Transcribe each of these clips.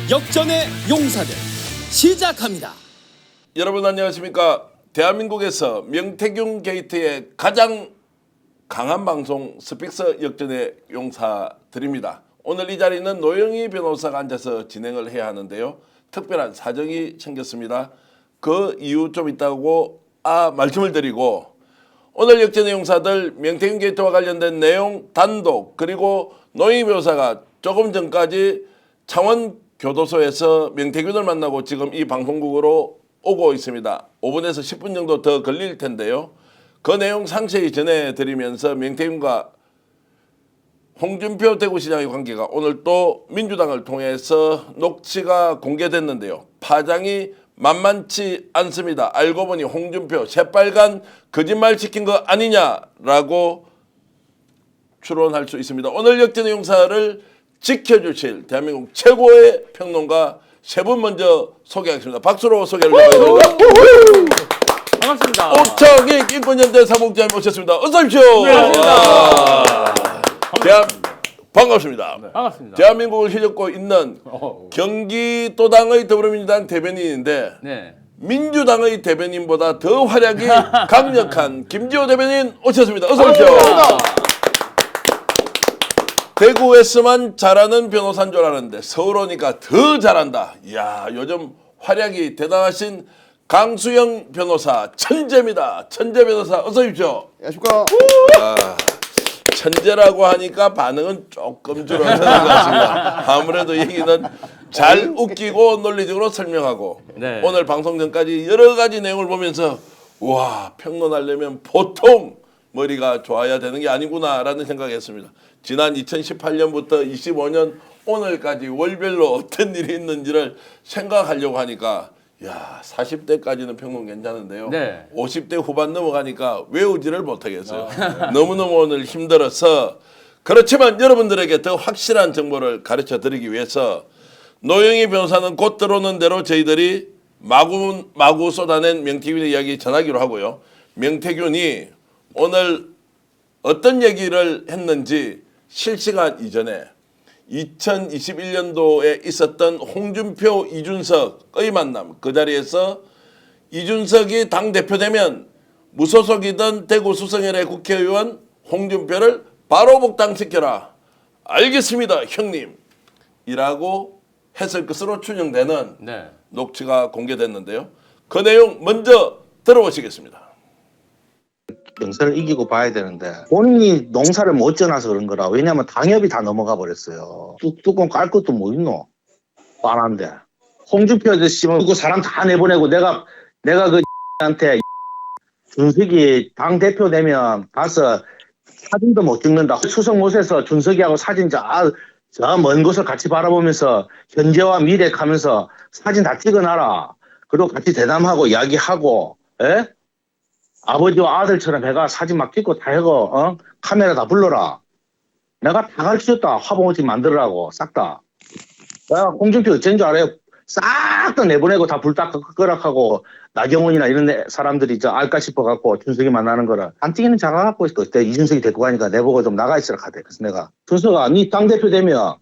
역전의 용사들 시작합니다. 여러분 안녕하십니까? 대한민국에서 명태균 게이트의 가장 강한 방송 스픽스 역전의 용사들입니다. 오늘 이 자리는 노영희 변호사가 앉아서 진행을 해야 하는데요. 특별한 사정이 생겼습니다. 그 이유 좀 있다고 말씀을 드리고, 오늘 역전의 용사들 명태균 게이트와 관련된 내용 단독, 그리고 노영희 변호사가 조금 전까지 창원 교도소에서 명태균을 만나고 지금 이 방송국으로 오고 있습니다. 5분에서 10분 정도 더 걸릴 텐데요. 그 내용 상세히 전해드리면서 명태균과 홍준표 대구시장의 관계가 오늘 또 민주당을 통해서 녹취가 공개됐는데요. 파장이 만만치 않습니다. 알고 보니 홍준표 새빨간 거짓말 시킨 거 아니냐라고 추론할 수 있습니다. 오늘 역전의 용사를 지켜주실 대한민국 최고의 평론가 세 분 먼저 소개하겠습니다. 박수로 소개를 해드립니다. 반갑습니다. 옥청이 인권연대 사무국장님 모셨습니다. 어서 오십시오. 네, 반갑습니다. 반갑습니다. 네. 반갑습니다. 대한민국을 휘젓고 있는 경기도당의 더불어민주당 대변인인데 네. 민주당의 대변인보다 더 활약이 강력한 김지호 대변인 오셨습니다. 어서 오십시오. 대구에서만 잘하는 변호사인 줄 알았는데 서울 오니까 더 잘한다. 이야, 요즘 활약이 대단하신 강수영 변호사, 천재입니다. 천재 변호사 어서 오십시오. 안녕하십니까. 천재라고 하니까 반응은 조금 줄어드는 것 같습니다. 아무래도 얘기는 잘 웃기고 논리적으로 설명하고, 네. 오늘 방송 전까지 여러 가지 내용을 보면서 와, 평론하려면 보통 머리가 좋아야 되는 게 아니구나라는 생각했습니다. 지난 2018년부터 25년 오늘까지 월별로 어떤 일이 있는지를 생각하려고 하니까 야, 40대까지는 평론 괜찮은데요. 네. 50대 후반 넘어가니까 외우지를 못하겠어요. 너무너무 오늘 힘들어서, 그렇지만 여러분들에게 더 확실한 정보를 가르쳐 드리기 위해서 노영희 변호사는 곧 들어오는 대로 저희들이 마구 쏟아낸 명태균의 이야기 전하기로 하고요. 명태균이 오늘 어떤 얘기를 했는지 실시간 이전에 2021년도에 있었던 홍준표, 이준석의 만남, 그 자리에서 이준석이 당대표 되면 무소속이던 대구 수성혈의 국회의원 홍준표를 바로 복당시켜라. 알겠습니다, 형님. 이라고 했을 것으로 추정되는 네. 녹취가 공개됐는데요. 그 내용 먼저 들어보시겠습니다. 경선을 이기고 봐야 되는데 본인이 농사를 못 지어놔서 그런 거라. 왜냐면 당협이 다 넘어가 버렸어요. 뚜껑 깔 것도 뭐 있노? 뻔한데. 홍준표 아저씨 그 사람 다 내보내고 내가 그 한테 준석이 당 대표 되면 가서 사진도 못 찍는다. 추석 못해서 준석이하고 사진 저 먼 곳을 같이 바라보면서 현재와 미래 가면서 사진 다 찍어놔라. 그리고 같이 대담하고 이야기하고, 에? 아버지와 아들처럼 해가 사진 막 찍고 다 해고, 카메라 다 불러라. 내가 다 가르쳐줬다. 화보지 만들으라고, 싹 다. 내가 홍준표 어쩐 줄 알아요? 싹 다 내보내고 다 불 다 끄락하고, 나경원이나 이런 사람들이 알까 싶어갖고, 준석이 만나는 거를. 안뛰기는 작아갖고, 그때 이준석이 데리고 가니까 내보고 좀 나가 있으라 하대. 그래서 내가, 준석아, 니 당대표 되면,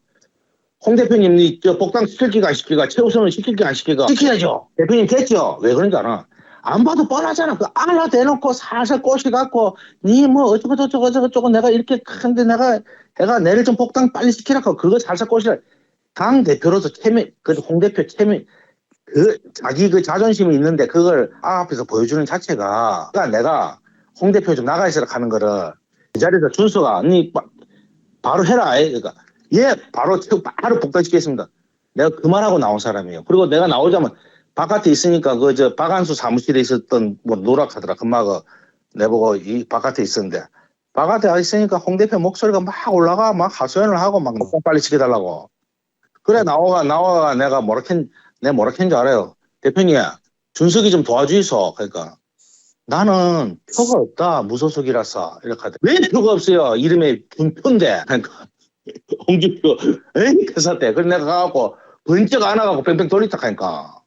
홍 대표님, 니 복당 시킬기가 안 시킬까? 최우선은 시킬기 안 시킬까? 시켜야죠. 대표님 됐죠? 왜 그런지 알아? 안 봐도 뻔하잖아. 그 알아 대놓고 살살 꼬시갖고 니 뭐 어쩌고 내가 이렇게 큰데 내가 내를 좀 복당 빨리 시키라고 그거 살살 꼬시라. 당 대표로서 홍 대표 자기 그 자존심이 있는데 그걸 앞에서 보여주는 자체가, 그러니까 내가 홍 대표 좀 나가 있으라 하는 거를 이 자리에서 준수가 니 바로 해라. 그러니까 바로 복당시키겠습니다. 내가 그 말하고 나온 사람이에요. 그리고 내가 나오자면 바깥에 있으니까 박한수 사무실에 있었던 노락하더라. 금마가 내보고 이 바깥에 있었는데, 바깥에 있으니까 홍 대표 목소리가 막 올라가 막 하소연을 하고 막 빨리 시켜달라고. 그래 나와가 내가 뭐라 캔 줄 알아요. 대표님 준석이 좀 도와주이소. 그러니까 나는 표가 없다. 무소속이라서 이렇게 하대. 왜 표가 없어요? 이름에 준표인데. 그러니까 홍준표 회사 때. 그래서 내가 가갖고 번쩍 안아가고 뺑뺑 돌리다 하니까.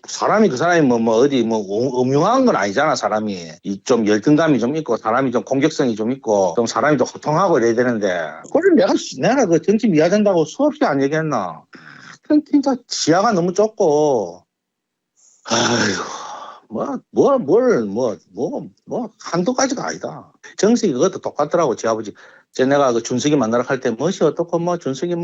사람이 그 사람이 어디 음흉한 건 아니잖아. 사람이 좀 열등감이 좀 있고 사람이 좀 공격성이 좀 있고 좀 사람이 좀 호통하고 이래야 되는데, 그걸 내가 그 정치 미화된다고 수없이 안 얘기했나. 진짜 지하가 너무 좁고, 아이고, 한두 가지가 아니다. 정식이 그것도 똑같더라고, 지 아버지. 내가 그 준석이 만나러 갈 때, 멋이 어떻고, 준석이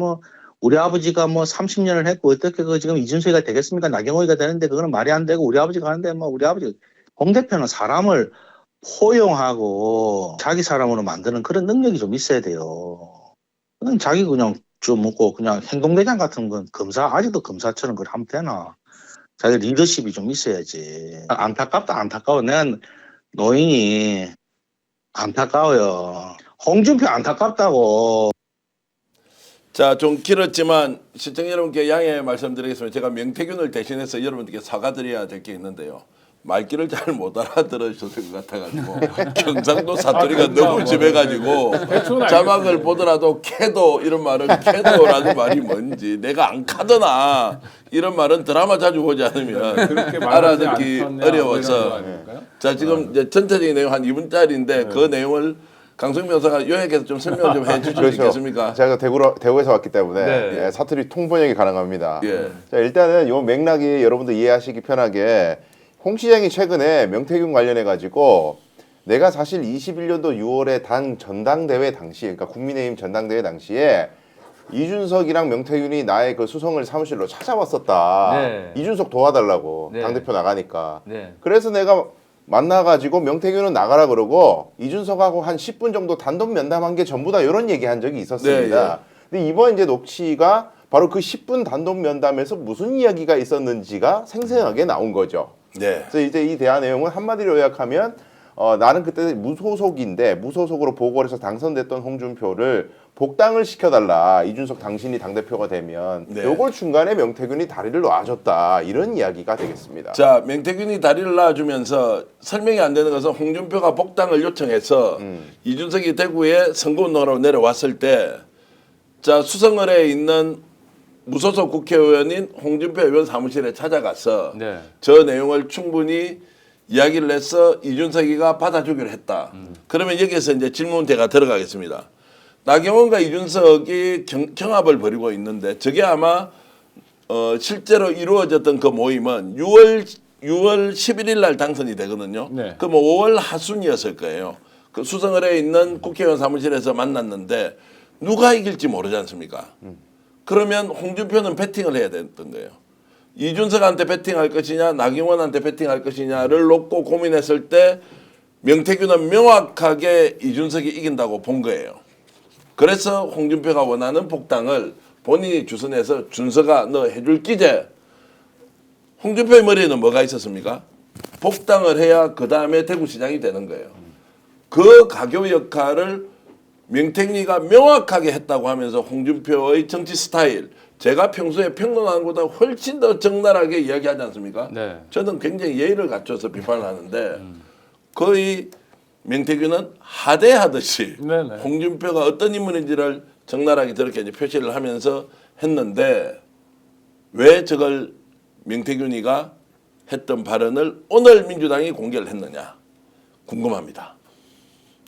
우리 아버지가 30년을 했고, 어떻게 지금 이준석이가 되겠습니까? 나경원이가 되는데, 그거는 말이 안 되고, 우리 아버지가 하는데, 우리 아버지, 홍 대표는 사람을 포용하고, 자기 사람으로 만드는 그런 능력이 좀 있어야 돼요. 그냥 자기 그냥 좀 먹고, 그냥 행동대장 같은 건 아직도 검사처럼 그걸 하면 되나? 자기 리더십이 좀 있어야지. 안타깝다, 안타까워. 내가 노인이 안타까워요. 홍준표 안타깝다고. 자, 좀 길었지만 시청자 여러분께 양해 말씀드리겠습니다. 제가 명태균을 대신해서 여러분들께 사과드려야 될 게 있는데요. 말귀를 잘 못 알아들으셨을 것 같아가지고 경상도 사투리가 너무 심해가지고 자막을 보더라도 캐도 이런 말은 캐도라는 말이 뭔지 내가 안 카더나 이런 말은 드라마 자주 보지 않으면 알아듣기 어려워서 자 지금 이제 전체적인 내용 한 2분짜리인데 그 내용을 강성 변호사가 요약해서 좀 설명 좀 해주실 수 있겠습니까? 제가 대구에서 왔기 때문에 네. 예, 사투리 통번역이 가능합니다. 예. 자, 일단은 요 맥락이 여러분들 이해하시기 편하게 홍 시장이 최근에 명태균 관련해 가지고 내가 사실 21년도 6월에 당 전당대회 당시, 그러니까 국민의힘 전당대회 당시에 이준석이랑 명태균이 나의 그 수성을 사무실로 찾아왔었다. 네. 이준석 도와달라고 네. 당대표 나가니까. 네. 그래서 내가 만나가지고 명태균은 나가라 그러고 이준석하고 한 10분 정도 단독 면담한 게 전부 다 이런 얘기한 적이 있었습니다. 근데 이번 이제 녹취가 바로 그 10분 단독 면담에서 무슨 이야기가 있었는지가 생생하게 나온 거죠. 네. 그래서 이제 이 대화 내용은 한마디로 요약하면 나는 그때 무소속으로 보궐 해서 당선됐던 홍준표를 복당을 시켜달라. 이준석 당신이 당대표가 되면 네. 요걸 중간에 명태균이 다리를 놔줬다. 이런 이야기가 되겠습니다. 자, 명태균이 다리를 놔주면서 설명이 안 되는 것은 홍준표가 복당을 요청해서 이준석이 대구에 선거운동하러 내려왔을 때 자, 수성을에 있는 무소속 국회의원인 홍준표 의원 사무실에 찾아가서 네. 저 내용을 충분히 이야기를 해서 이준석이가 받아주기로 했다. 그러면 여기에서 이제 질문대가 들어가겠습니다. 나경원과 이준석이 경합을 벌이고 있는데 저게 아마 실제로 이루어졌던 그 모임은 6월 11일 날 당선이 되거든요. 네. 그럼 5월 하순이었을 거예요. 그 수성을에 있는 국회의원 사무실에서 만났는데 누가 이길지 모르지 않습니까? 그러면 홍준표는 배팅을 해야 됐던 거예요. 이준석한테 배팅할 것이냐 나경원한테 배팅할 것이냐를 놓고 고민했을 때 명태균은 명확하게 이준석이 이긴다고 본 거예요. 그래서 홍준표가 원하는 복당을 본인이 주선해서 준석아 너 해줄 기제. 홍준표의 머리에는 뭐가 있었습니까? 복당을 해야 그 다음에 대구시장이 되는 거예요. 그 가교 역할을 명태균이가 명확하게 했다고 하면서 홍준표의 정치 스타일 제가 평소에 평론하는 것보다 훨씬 더 적나라하게 이야기하지 않습니까? 네. 저는 굉장히 예의를 갖춰서 비판을 하는데 거의 명태균은 하대하듯이 네네. 홍준표가 어떤 인물인지를 적나라하게 저렇게 이제 표시를 하면서 했는데 왜 저걸 명태균이가 했던 발언을 오늘 민주당이 공개를 했느냐 궁금합니다.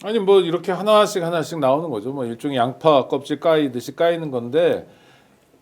아니 뭐 이렇게 하나씩 나오는 거죠. 뭐 일종의 양파 껍질 까이듯이 까이는 건데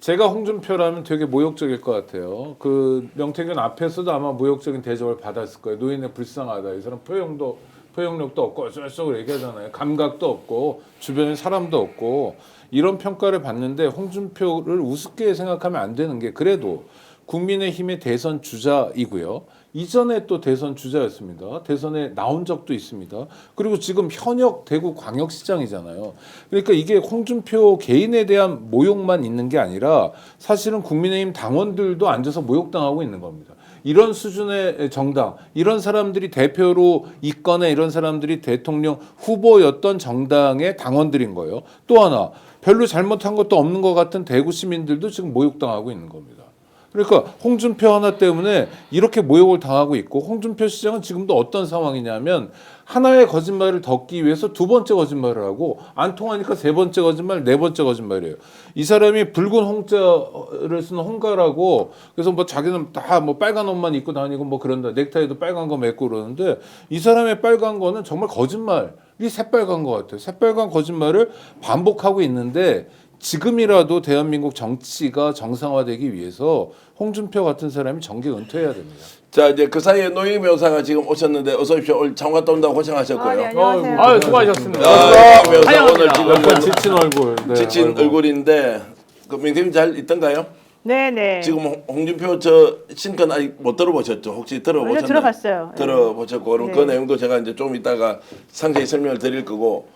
제가 홍준표라면 되게 모욕적일 것 같아요. 그 명태균 앞에서도 아마 모욕적인 대접을 받았을 거예요. 노인의 불쌍하다. 이 사람 포용력도 없고 어쩌고저쩌고 얘기하잖아요. 감각도 없고 주변에 사람도 없고 이런 평가를 받는데 홍준표를 우습게 생각하면 안 되는 게 그래도 국민의힘의 대선 주자이고요. 이전에 또 대선 주자였습니다. 대선에 나온 적도 있습니다. 그리고 지금 현역 대구 광역시장이잖아요. 그러니까 이게 홍준표 개인에 대한 모욕만 있는 게 아니라 사실은 국민의힘 당원들도 앉아서 모욕당하고 있는 겁니다. 이런 수준의 정당, 이런 사람들이 대표로 있거나 이런 사람들이 대통령 후보였던 정당의 당원들인 거예요. 또 하나 별로 잘못한 것도 없는 것 같은 대구 시민들도 지금 모욕당하고 있는 겁니다. 그러니까 홍준표 하나 때문에 이렇게 모욕을 당하고 있고 홍준표 시장은 지금도 어떤 상황이냐면 하나의 거짓말을 덮기 위해서 두 번째 거짓말을 하고 안 통하니까 세 번째 거짓말, 네 번째 거짓말이에요. 이 사람이 붉은 홍자를 쓰는 홍가라고 그래서 뭐 자기는 다 뭐 빨간 옷만 입고 다니고 뭐 그런다. 넥타이도 빨간 거 맺고 그러는데 이 사람의 빨간 거는 정말 거짓말이 새빨간 것 같아요. 새빨간 거짓말을 반복하고 있는데 지금이라도 대한민국 정치가 정상화되기 위해서 홍준표 같은 사람이 정계 은퇴해야 됩니다. 자 이제 그 사이에 노영희 변호사가 지금 오셨는데 어서 오십시오. 오늘 장관 또 온다고 고생하셨고요. 네, 안녕하세요. 아유, 수고하셨습니다. 노영희 변호사 오늘 지금 약간 지친 얼굴. 네, 지친 아이고. 얼굴인데 그 명태균 잘 있던가요? 네네. 지금 홍준표 저 신건 아직 못 들어보셨죠? 혹시 들어보셨나요? 먼저 들어봤어요. 네. 들어보셨고 그럼 네. 그 내용도 제가 이제 좀 이따가 상세히 설명을 드릴 거고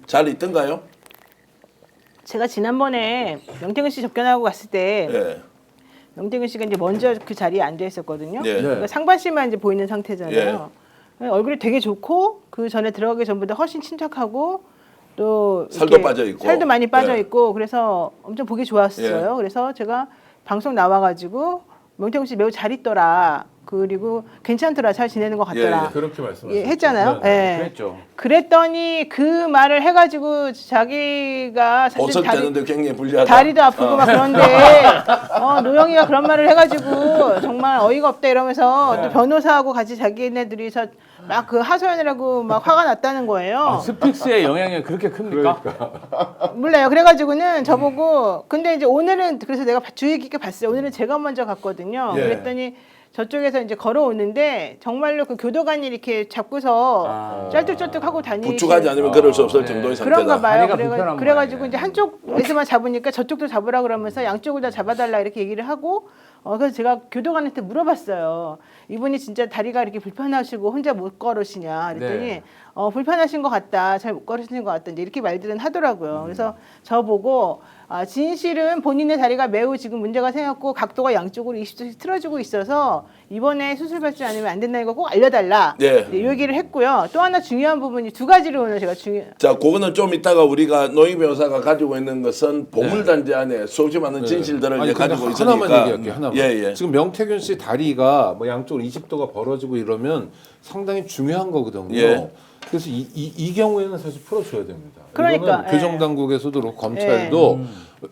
잘 있던가요? 제가 지난번에 명태균 씨 접견하고 갔을 때 예. 명태균 씨가 이제 먼저 그 자리에 앉아 있었거든요. 예. 그러니까 상반신만 이제 보이는 상태잖아요. 얼굴이 되게 좋고 그 전에 들어가기 전보다 훨씬 침착하고 또 살도 이렇게 빠져 있고. 살도 많이 빠져 예. 있고 그래서 엄청 보기 좋았어요. 그래서 제가 방송 나와가지고 명태균 씨 매우 잘 있더라. 그리고 괜찮더라. 잘 지내는 것 같더라. 그렇게 말씀하셨죠. 예, 했잖아요. 네, 예. 그랬죠. 그랬더니 그 말을 해가지고 자기가 사실 옷을 떼는데 굉장히 불리하다. 다리도 아프고 막 그런데 노영이가 그런 말을 해가지고 정말 어이가 없다 이러면서 또 변호사하고 같이 자기네들이서 막 그 하소연을 하고 막 화가 났다는 거예요. 스픽스의 영향이 그렇게 큽니까? 몰라요. 그래가지고는 저보고 근데 이제 오늘은 그래서 내가 주의 깊게 봤어요. 오늘은 제가 먼저 갔거든요. 예. 그랬더니 저쪽에서 이제 걸어오는데 정말로 그 교도관이 이렇게 잡고서 쩔뚝쩔뚝하고 다니시. 부축하지 않으면 그럴 수 없을 정도의 상태다. 그런가 봐요. 다리가 불편한 그래가지고 모양이네. 이제 한쪽에서만 잡으니까 저쪽도 잡으라 그러면서 양쪽을 다 잡아달라 이렇게 얘기를 하고 그래서 제가 교도관한테 물어봤어요. 이분이 진짜 다리가 이렇게 불편하시고 혼자 못 걸으시냐 그랬더니 네. 불편하신 것 같다. 잘 못 걸으시는 것 같다. 이제 이렇게 말들은 하더라고요. 그래서 저보고 진실은 본인의 다리가 매우 지금 문제가 생겼고 각도가 양쪽으로 20도씩 틀어지고 있어서 이번에 수술 받지 않으면 안 된다는 거 꼭 알려달라. 네. 이 얘기를 했고요. 또 하나 중요한 부분이 두 가지를 오늘 제가 자, 그거는 좀 이따가 우리가 노희 변호사가 가지고 있는 것은 보물단지 안에 수없이 많은 진실들을 아니, 이제 근데 가지고 있으니까. 하나만 얘기할게요. 하나만. 예. 지금 명태균 씨 다리가 뭐 양쪽으로 20도가 벌어지고 이러면 상당히 중요한 거거든요. 예. 그래서 이 경우에는 사실 풀어줘야 됩니다. 그러니까, 이거는 예. 교정당국에서도 그렇고 검찰도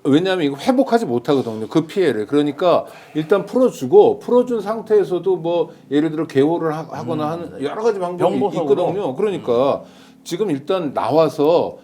왜냐하면 이거 회복하지 못하거든요. 그 피해를. 그러니까 일단 풀어준 상태에서도 뭐 예를 들어 개호를 하거나 하는 여러 가지 방법이 병보석으로. 있거든요. 그러니까 지금 일단 나와서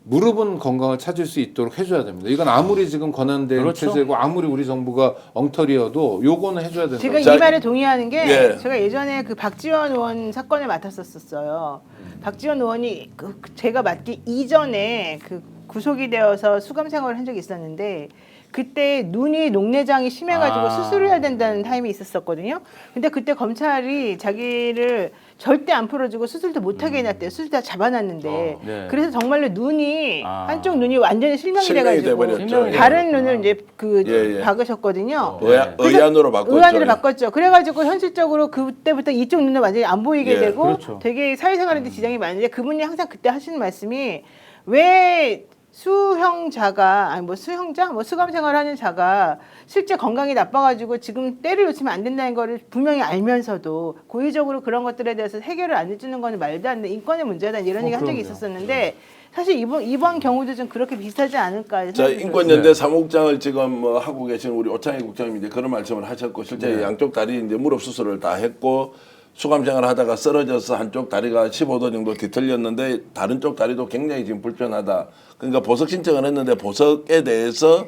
무릎은 건강을 찾을 수 있도록 해줘야 됩니다. 이건 아무리 지금 권한대행 그렇죠. 체제고 아무리 우리 정부가 엉터리여도 요거는 해줘야 된다. 제가 자, 이 말에 동의하는 게 예. 제가 예전에 그 박지원 의원 사건을 맡았었어요. 박지원 의원이 제가 맡기 이전에 그 구속이 되어서 수감 생활을 한 적이 있었는데 그때 눈이 녹내장이 심해가지고 수술을 해야 된다는 타임이 있었거든요. 근데 그때 검찰이 자기를 절대 안 풀어주고 수술도 못하게 해놨대요. 수술 다 잡아놨는데 네. 그래서 정말로 눈이 한쪽 눈이 완전히 실명이 실명이 돼가지고 돼버렸죠. 다른 눈을 이제 예. 박으셨거든요. 의안으로 바꿨죠. 의안으로 바꿨죠. 그래가지고 현실적으로 그때부터 이쪽 눈을 완전히 안 보이게 예, 되고 그렇죠. 되게 사회생활에도 지장이 많은데 그분이 항상 그때 하시는 말씀이 왜 수형자가 아니 뭐 수형자 뭐 수감 생활하는 자가 실제 건강이 나빠가지고 지금 때를 놓치면 안 된다는 거를 분명히 알면서도 고의적으로 그런 것들에 대해서 해결을 안 해주는 거는 말도 안 돼 인권의 문제다 이런 얘기 한 적이 있었었는데 사실 이번 경우도 좀 그렇게 비슷하지 않을까 자, 생각이 인권연대 사무국장을 지금 뭐 하고 계신 우리 오창희 국장님이 이제 그런 말씀을 하셨고 실제 양쪽 다리 이제 무릎 수술을 다 했고 수감 생활을 하다가 쓰러져서 한쪽 다리가 15도 정도 뒤틀렸는데 다른 쪽 다리도 굉장히 지금 불편하다. 그러니까 보석 신청을 했는데 보석에 대해서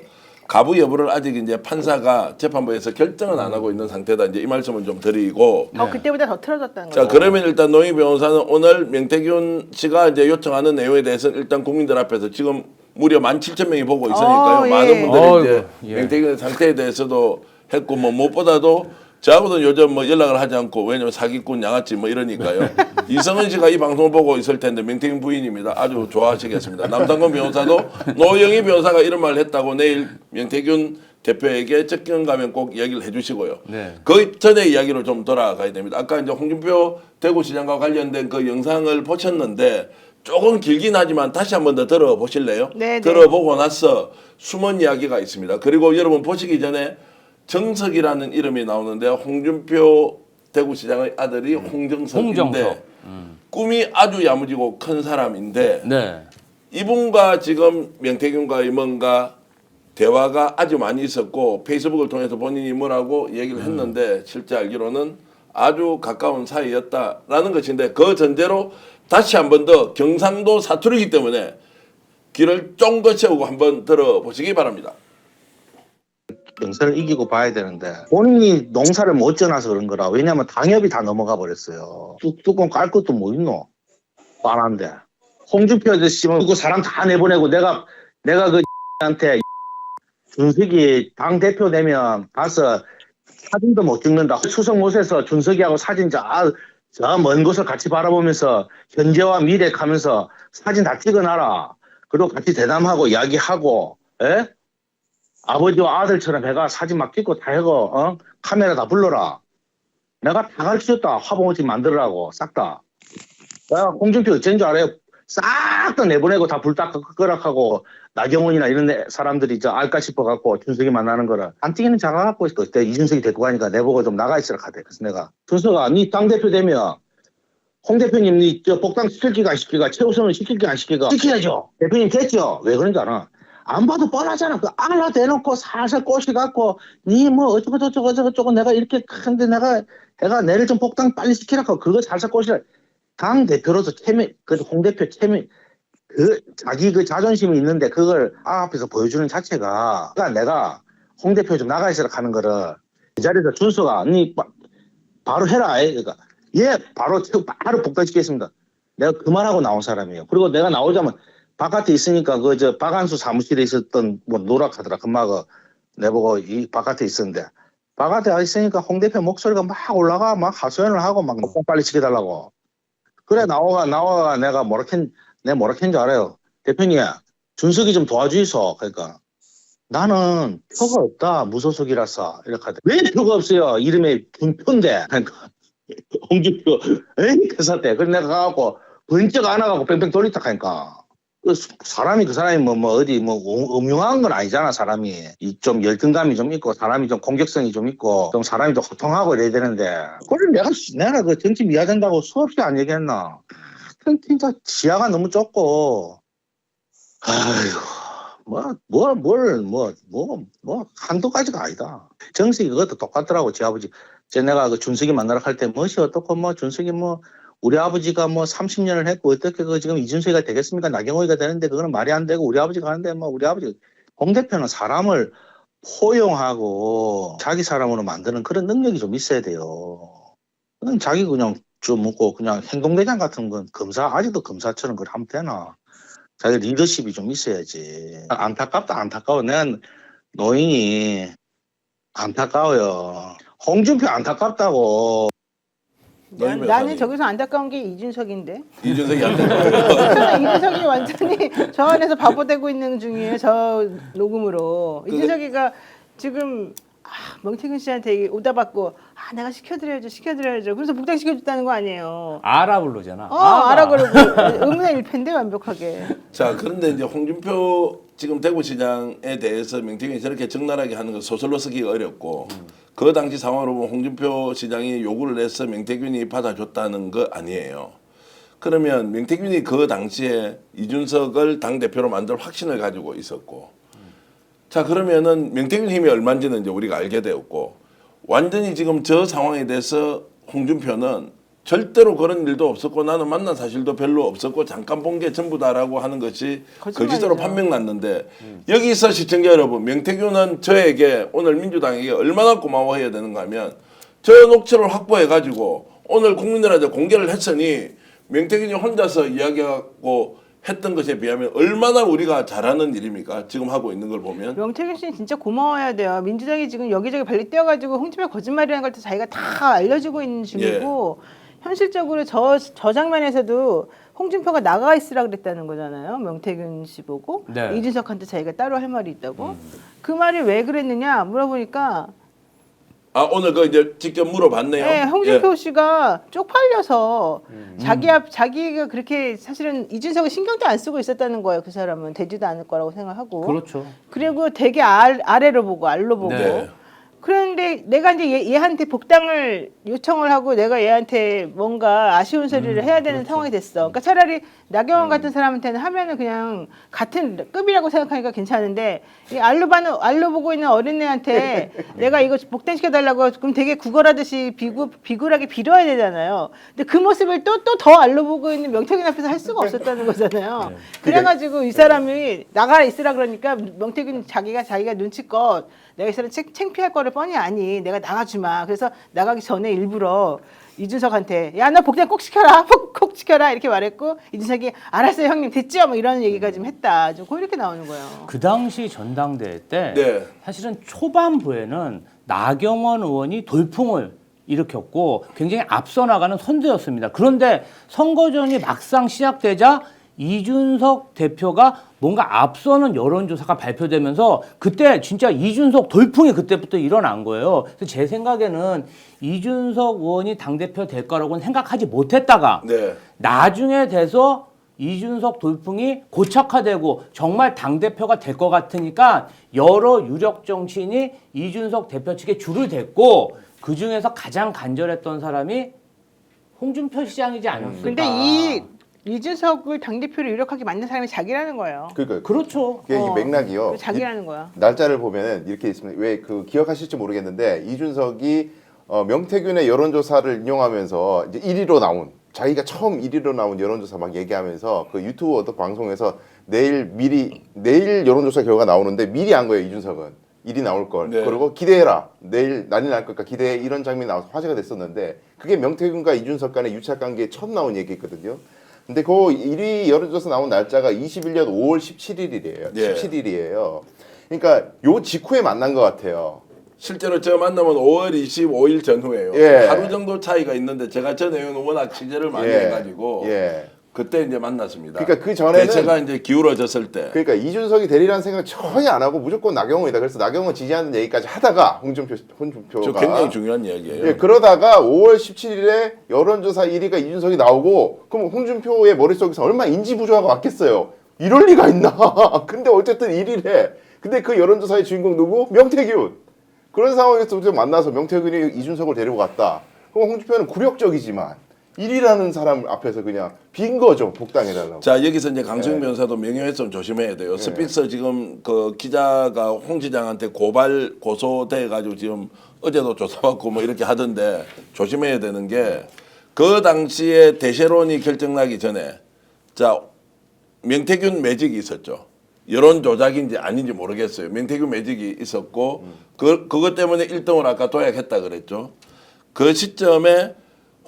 가부 여부를 아직 이제 판사가 재판부에서 결정은 안 하고 있는 상태다. 이제 이 말씀을 좀 드리고. 그때보다 더 틀어졌다는 자, 거죠. 그러면 일단 노희 변호사는 오늘 명태균 씨가 이제 요청하는 내용에 대해서는 일단 국민들 앞에서 지금 무려 17,000명이 보고 있으니까요. 예. 많은 분들이 이제 어이구, 예. 명태균 상태에 대해서도 했고 뭐 무엇보다도 저하고는 요즘 뭐 연락을 하지 않고 왜냐면 사기꾼 양아치 뭐 이러니까요. 이성은 씨가 이 방송을 보고 있을 텐데 명태균 부인입니다. 아주 좋아하시겠습니다. 남상권 변호사도 노영희 변호사가 이런 말을 했다고 내일 명태균 대표에게 접견 가면 꼭 이야기를 해주시고요. 네. 그 전에 이야기로 좀 돌아가야 됩니다. 아까 이제 홍준표 대구시장과 관련된 그 영상을 보셨는데 조금 길긴 하지만 다시 한번 더 들어보실래요? 네, 네. 들어보고 나서 숨은 이야기가 있습니다. 그리고 여러분 보시기 전에 정석이라는 이름이 나오는데 홍준표 대구시장의 아들이 홍정석인데 홍정석. 꿈이 아주 야무지고 큰 사람인데 네. 이분과 지금 명태균과의 뭔가 대화가 아주 많이 있었고 페이스북을 통해서 본인이 뭐라고 얘기를 했는데 실제 알기로는 아주 가까운 사이였다라는 것인데 그 전제로 다시 한 번 더 경상도 사투리이기 때문에 귀를 쫑긋 세우고 한번 들어보시기 바랍니다. 영사를 이기고 봐야 되는데 본인이 농사를 못 지어놔서 그런 거라. 왜냐면 당협이 다 넘어가 버렸어요. 뚜껑 깔 것도 뭐 있노? 뻔한데. 홍준표 아저씨 그 사람 다 내보내고 내가 그 한테 준석이 당 대표 되면 가서 사진도 못 찍는다. 수석 못해서 준석이하고 사진 저 먼 곳을 같이 바라보면서 현재와 미래 가면서 사진 다 찍어놔라. 그리고 같이 대담하고 이야기하고, 에? 아버지와 아들처럼 해가 사진 막 찍고 다 해고, 카메라 다 불러라. 내가 다 가르쳐줬다. 화보집 만들으라고, 싹 다. 내가 홍준표 어쩐 줄 알아요? 싹 다 내보내고 다 불 다 끄락하고, 나경원이나 이런 사람들이 알까 싶어갖고 준석이 만나는 거를 안 뛰기는 작아갖고 그때 이준석이 데리고 가니까 내보고 좀 나가 있으라 하대. 그래서 내가 준석아, 니 당대표 되면 홍 대표님 니 복당 시킬기가 안 시킬까? 최우선을 시킬기 안 시킬까? 시켜야죠. 대표님 됐죠? 왜 그런지 알아? 안 봐도 뻔하잖아. 그 알라 대놓고 살살 꼬시갖고 니 뭐 어쩌고 내가 이렇게 큰데 내가 내를 좀 복당 빨리 시키라고 그거 살살 꼬시라. 당 대표로서 홍 대표 자기 그 자존심이 있는데 그걸 앞에서 보여주는 자체가 그러니까 내가 홍 대표 좀 나가 있으라 하는 거를 이 자리에서 준수가 니 바로 해라. 그러니까 예 바로 복당시키겠습니다. 내가 그 말하고 나온 사람이에요. 그리고 내가 나오자면 바깥에 있으니까 박한수 사무실에 있었던 뭐 노락하더라. 금마가 내보고 이 바깥에 있었는데 바깥에 있으니까 홍 대표 목소리가 막 올라가 막 하소연을 하고 막 빨리 시켜달라고. 그래 나와가 내가 뭐라 캔 줄 알아요. 대표님, 준석이 좀 도와주이소. 그러니까 나는 표가 없다. 무소속이라서 이렇게 하대. 왜 표가 없어요? 이름에 준표인데. 그러니까 홍준표 그 사태. 그래서 내가 가갖고 번쩍 안아가고 뺑뺑 돌리다 하니까 그 사람이 어디 음흉한 건 아니잖아. 사람이 좀 열등감이 좀 있고 사람이 좀 공격성이 좀 있고 좀 사람이 좀 호통하고 이래야 되는데 그걸 내가 그 정치 미화된다고 수없이 안 얘기했나? 진짜 지하가 너무 좁고, 아이고, 한두 가지가 아니다. 정식이 그것도 똑같더라고, 지 아버지. 내가 그 준석이 만나러 갈 때, 멋이 어떻고, 준석이 우리 아버지가 30년을 했고, 어떻게 지금 이준석이가 되겠습니까? 나경원이가 되는데, 그거는 말이 안 되고, 우리 아버지가 하는데, 우리 아버지, 홍 대표는 사람을 포용하고, 자기 사람으로 만드는 그런 능력이 좀 있어야 돼요. 그건 자기 그냥, 좀 먹고 그냥 행동대장 같은 건 아직도 검사처럼 그걸 하면 되나? 자기 리더십이 좀 있어야지. 안타까워. 내가 노인이 안타까워요. 홍준표 안타깝다고. 나는 저기서 안타까운 게 이준석인데. 이준석이 안 된다. 이준석이 완전히 저 안에서 바보되고 있는 중이에요. 저 녹음으로. 이준석이가 지금 명태균 씨한테 오다 받고 내가 시켜드려야죠. 그래서 복당시켜줬다는 거 아니에요. 알아 부르잖아. 알아 그러고 의문의 일패인데 완벽하게. 자, 그런데 이제 홍준표 지금 대구시장에 대해서 명태균이 저렇게 적나라하게 하는 거 소설로 쓰기가 어렵고 그 당시 상황으로 보면 홍준표 시장이 요구를 해서 명태균이 받아줬다는 거 아니에요. 그러면 명태균이 그 당시에 이준석을 당대표로 만들 확신을 가지고 있었고 자, 그러면은 명태균 힘이 얼마인지는 이제 우리가 알게 되었고 완전히 지금 저 상황에 대해서 홍준표는 절대로 그런 일도 없었고 나는 만난 사실도 별로 없었고 잠깐 본 게 전부다라고 하는 것이 거짓으로 판명났는데 여기서 시청자 여러분, 명태균은 저에게 오늘 민주당에게 얼마나 고마워해야 되는가 하면 저 녹취를 확보해가지고 오늘 국민들한테 공개를 했으니 명태균이 혼자서 이야기하고 했던 것에 비하면 얼마나 우리가 잘하는 일입니까? 지금 하고 있는 걸 보면. 명태균 씨는 진짜 고마워야 돼요. 민주당이 지금 여기저기 발리 떼어가지고 홍준표 거짓말이라는 걸 자기가 다 알려주고 있는 중이고 현실적으로 저 장면에서도 홍준표가 나가 있으라 그랬다는 거잖아요. 명태균 씨 보고 네. 이준석한테 자기가 따로 할 말이 있다고. 그 말이 왜 그랬느냐 물어보니까 오늘 그 이제 직접 물어봤네요. 네, 홍준표 씨가 쪽팔려서 자기가 그렇게 사실은 이준석을 신경도 안 쓰고 있었다는 거예요. 그 사람은 되지도 않을 거라고 생각하고. 그렇죠. 그리고 되게 아래로 보고 알로 보고. 네. 그런데 내가 이제 얘한테 복당을 요청을 하고 내가 얘한테 뭔가 아쉬운 소리를 해야 되는 상황이 됐어. 그러니까 차라리 나경원 같은 사람한테는 하면은 그냥 같은 급이라고 생각하니까 괜찮은데 이 알로 보고 있는 어린애한테 내가 이거 복단시켜 달라고 그럼 되게 구걸하듯이 비굴하게 빌어야 되잖아요. 근데 그 모습을 또 더 알로 보고 있는 명태균 앞에서 할 수가 없었다는 거잖아요. 그래가지고 이 사람이 나가 있으라 그러니까 명태균 자기가 눈치껏 내가 이 사람 창피할 거를 뻔히 아니. 내가 나가주마. 그래서 나가기 전에 일부러 이준석한테 야 너 복장 꼭 시켜라. 꼭 시켜라. 이렇게 말했고 이준석이 알았어요 형님 됐죠? 뭐 이런 얘기가 좀 했다. 좀 이렇게 나오는 거예요. 그 당시 전당대회 때 네. 사실은 초반부에는 나경원 의원이 돌풍을 일으켰고 굉장히 앞서 나가는 선두였습니다. 그런데 선거전이 막상 시작되자 이준석 대표가 뭔가 앞서는 여론조사가 발표되면서 그때 진짜 이준석 돌풍이 그때부터 일어난 거예요. 그래서 제 생각에는 이준석 의원이 당대표 될 거라고는 생각하지 못했다가 네. 나중에 돼서 이준석 돌풍이 고착화되고 정말 당대표가 될 것 같으니까 여러 유력 정치인이 이준석 대표 측에 줄을 댔고 그중에서 가장 간절했던 사람이 홍준표 시장이지 않았을까. 근데 이 이준석을 당대표로 유력하게 만든 사람이 자기라는 거예요. 그러니까 그렇죠. 그게 이 맥락이요. 자기라는 거야. 날짜를 보면은 이렇게 있습니다. 왜 그 기억하실지 모르겠는데 이준석이 명태균의 여론조사를 인용하면서 이제 1위로 나온 자기가 처음 1위로 나온 여론조사 막 얘기하면서 그 유튜브 어떤 방송에서 내일 여론조사 결과 나오는데 미리 안 거예요 이준석은. 1위 나올 걸. 네. 그리고 기대해라. 내일 난리 날 거니까 기대해. 이런 장면이 나와서 화제가 됐었는데 그게 명태균과 이준석 간의 유착 관계에 처음 나온 얘기거든요. 근데 그 1위 여론조사 나온 날짜가 21년 5월 17일이에요. 예. 17일이에요. 그러니까 요 직후에 만난 것 같아요. 실제로 저 만나면 5월 25일 전후예요. 예. 하루 정도 차이가 있는데 제가 저 내용은 워낙 취재를 많이 예. 해가지고 예. 그때 이제 만났습니다. 그러니까 그 전에는 제가 이제 기울어졌을 때. 그러니까 이준석이 되리라는 생각 전혀 안 하고 무조건 나경원이다. 그래서 나경원 지지하는 얘기까지 하다가 홍준표가 저 굉장히 중요한 이야기예요. 예, 그러다가 5월 17일에 여론조사 1위가 이준석이 나오고 그럼 홍준표의 머릿속에서 얼마나 인지부조화가 왔겠어요. 이럴 리가 있나. 근데 어쨌든 1위래. 근데 그 여론조사의 주인공 누구? 명태균. 그런 상황에서 만나서 명태균이 이준석을 데리고 갔다. 그럼 홍준표는 굴욕적이지만 1위라는 사람 앞에서 그냥 빈 거죠. 복당해달라고. 자 여기서 이제 강수영 변호사도 명예훼손 조심해야 돼요. 스픽서 지금 그 기자가 홍 지장한테 고소돼 가지고 지금 어제도 조사받고 뭐 이렇게 하던데 조심해야 되는 게 그 당시에 대세론이 결정나기 전에 자 명태균 매직이 있었죠. 여론 조작인지 아닌지 모르겠어요. 명태균 매직이 있었고 그것 때문에 1등을 아까 도약했다 그랬죠. 그 시점에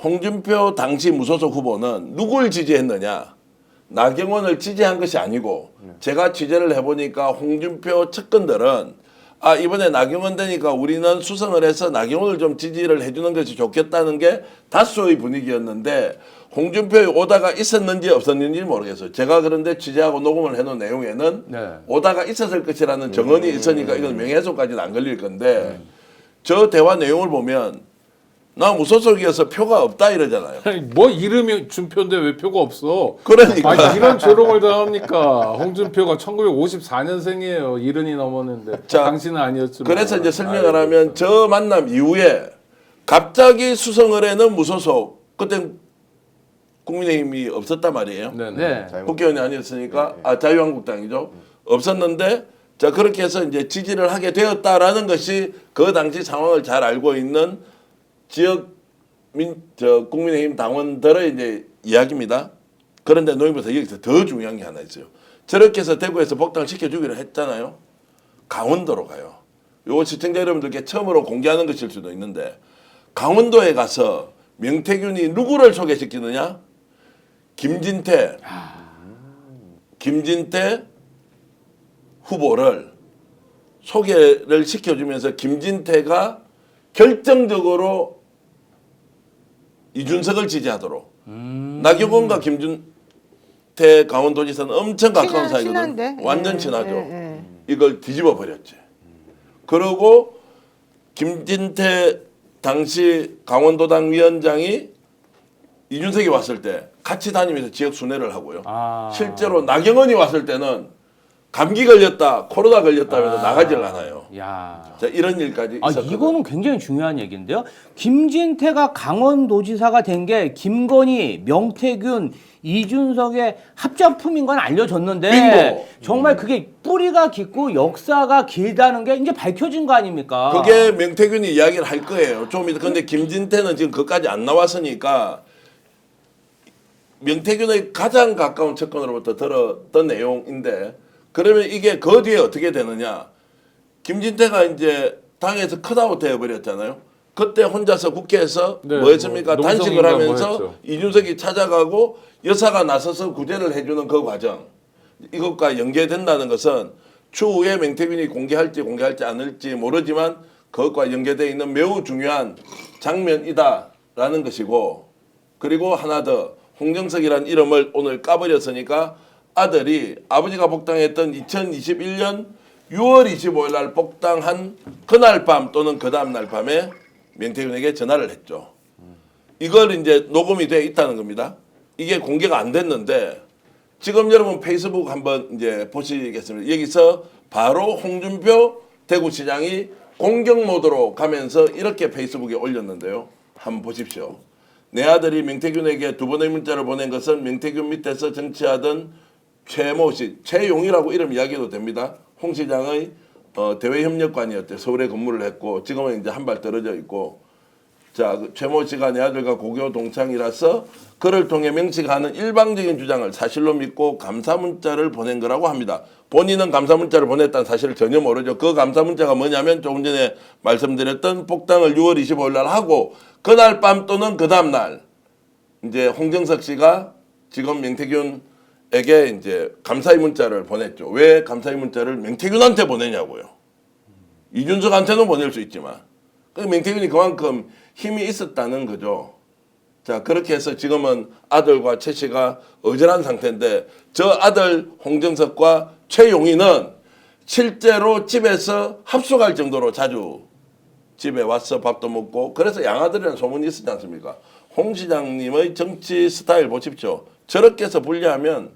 홍준표 당시 무소속 후보는 누굴 지지했느냐? 나경원을 지지한 것이 아니고 제가 취재를 해보니까 홍준표 측근들은 아 이번에 나경원 되니까 우리는 수성을 해서 나경원을 좀 지지를 해주는 것이 좋겠다는 게 다수의 분위기였는데 홍준표에 오다가 있었는지 없었는지 모르겠어요. 제가 그런데 취재하고 녹음을 해놓은 내용에는 네. 오다가 있었을 것이라는 정언이 있으니까 이건 명예훼손까지는 안 걸릴 건데 저 대화 내용을 보면 나 무소속이어서 표가 없다 이러잖아요. 아니, 뭐 이름이 준표인데 왜 표가 없어? 그러니까. 아니, 이런 조롱을 당합니까? 홍준표가 1954년생이에요. 70이 넘었는데. 자, 당신은 아니었지만. 그래서 이제 설명을 아이고, 하면 저 만남 이후에 갑자기 수성을에는 무소속 그때 국민의힘이 없었단 말이에요. 네네. 네. 국회의원이 아니었으니까 자유한국당이죠. 없었는데 자 그렇게 해서 이제 지지를 하게 되었다라는 것이 그 당시 상황을 잘 알고 있는 지역 국민의힘 당원들의 이제 이야기입니다. 그런데 노인부터 여기서 더 중요한 게 하나 있어요. 저렇게 해서 대구에서 복당을 시켜주기로 했잖아요. 강원도로 가요. 요거 시청자 여러분들께 처음으로 공개하는 것일 수도 있는데 강원도에 가서 명태균이 누구를 소개시키느냐? 김진태 후보를 소개를 시켜주면서 김진태가 결정적으로 이준석을 지지하도록 나경원과 김준태 강원도지사는 엄청 가까운 사이거든. 친한데? 완전 예, 친하죠. 예, 예. 이걸 뒤집어 버렸지. 그리고 김진태 당시 강원도당 위원장이 이준석이 왔을 때 같이 다니면서 지역 순회를 하고요. 아. 실제로 나경원이 왔을 때는 감기 걸렸다, 코로나 걸렸다 하면서 나가질 않아요. 야. 자, 이런 일까지 있었거든요. 이거는 굉장히 중요한 얘기인데요. 김진태가 강원도지사가 된 게 김건희, 명태균, 이준석의 합작품인 건 알려졌는데 빙고. 정말 그게 뿌리가 깊고 역사가 길다는 게 이제 밝혀진 거 아닙니까? 그게 명태균이 이야기를 할 거예요. 좀 이따. 근데 김진태는 지금 그까지 안 나왔으니까 명태균의 가장 가까운 측근으로부터 들었던 내용인데, 그러면 이게 그 뒤에 어떻게 되느냐? 김진태가 이제 당에서 컷아웃 해버렸잖아요. 그때 혼자서 국회에서 네, 뭐 했습니까? 뭐 단식을 농성인가 뭐 하면서 했죠. 이준석이 찾아가고 여사가 나서서 구제를 해주는 그 과정, 이것과 연계된다는 것은 추후에 명태균이 공개할지 않을지 모르지만 그것과 연계되어 있는 매우 중요한 장면이다라는 것이고, 그리고 하나 더, 홍정석이라는 이름을 오늘 까버렸으니까 아들이 아버지가 복당했던 2021년 6월 25일 날 복당한 그날 밤 또는 그 다음 날 밤에 명태균에게 전화를 했죠. 이걸 이제 녹음이 돼 있다는 겁니다. 이게 공개가 안 됐는데 지금 여러분 페이스북 한번 이제 보시겠습니다. 여기서 바로 홍준표 대구시장이 공격 모드로 가면서 이렇게 페이스북에 올렸는데요. 한번 보십시오. 내 아들이 명태균에게 2번의 문자를 보낸 것은 명태균 밑에서 정치하던 최모 씨, 최용이라고 이름 이야기도 됩니다. 홍 시장의 대외협력관이었대요. 서울에 근무를 했고 지금은 이제 한 발 떨어져 있고, 자, 최모 씨가 내 아들과 고교 동창이라서 그를 통해 명식하는 일방적인 주장을 사실로 믿고 감사 문자를 보낸 거라고 합니다. 본인은 감사 문자를 보냈다는 사실을 전혀 모르죠. 그 감사 문자가 뭐냐면 조금 전에 말씀드렸던 복당을 6월 25일 날 하고 그날 밤 또는 그 다음 날 이제 홍정석 씨가 지금 명태균에게 이제 감사의 문자를 보냈죠. 왜 감사의 문자를 명태균한테 보내냐고요. 이준석한테는 보낼 수 있지만 그 명태균이 그만큼 힘이 있었다는 거죠. 자, 그렇게 해서 지금은 아들과 최 씨가 어절한 상태인데, 저 아들 홍정석과 최용희는 실제로 집에서 합숙할 정도로 자주 집에 와서 밥도 먹고, 그래서 양아들이라는 소문이 있었지 않습니까? 홍 시장님의 정치 스타일 보십시오. 저렇게 해서 분리하면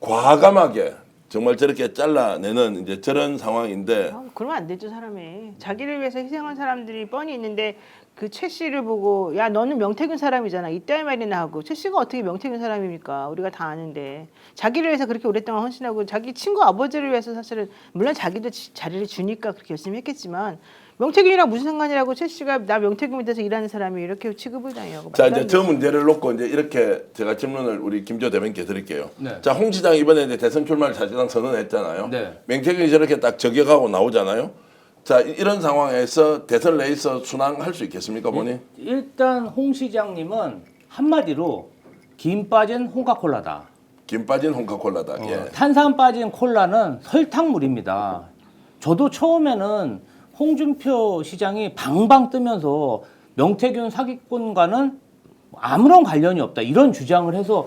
과감하게 정말 저렇게 잘라내는 이제 저런 상황인데, 그러면 안 되죠. 사람이 자기를 위해서 희생한 사람들이 뻔히 있는데 그 최 씨를 보고 야 너는 명태균 사람이잖아 이따위 말이나 하고, 최 씨가 어떻게 명태균 사람입니까? 우리가 다 아는데. 자기를 위해서 그렇게 오랫동안 헌신하고 자기 친구 아버지를 위해서 사실은 물론 자기도 자리를 주니까 그렇게 열심히 했겠지만 명태균이랑 무슨 상관이라고 최 씨가 나 명태균 밑에서 일하는 사람이 이렇게 취급을 당해요. 자, 이제 저 문제를 놓고 이제 이렇게 제가 질문을 우리 김조 대변인께 드릴게요. 네. 자, 홍 시장 이번에 이제 대선 출마를 사실상 선언했잖아요. 네. 명태균이 저렇게 딱 저격하고 나오잖아요. 자, 이런 상황에서 대선 레이스 순항할 수 있겠습니까, 본인? 일단 홍 시장님은 한마디로 김 빠진 홍카콜라다. 김 빠진 홍카콜라다. 예. 탄산 빠진 콜라는 설탕물입니다. 저도 처음에는 홍준표 시장이 방방 뜨면서 명태균 사기꾼과는 아무런 관련이 없다 이런 주장을 해서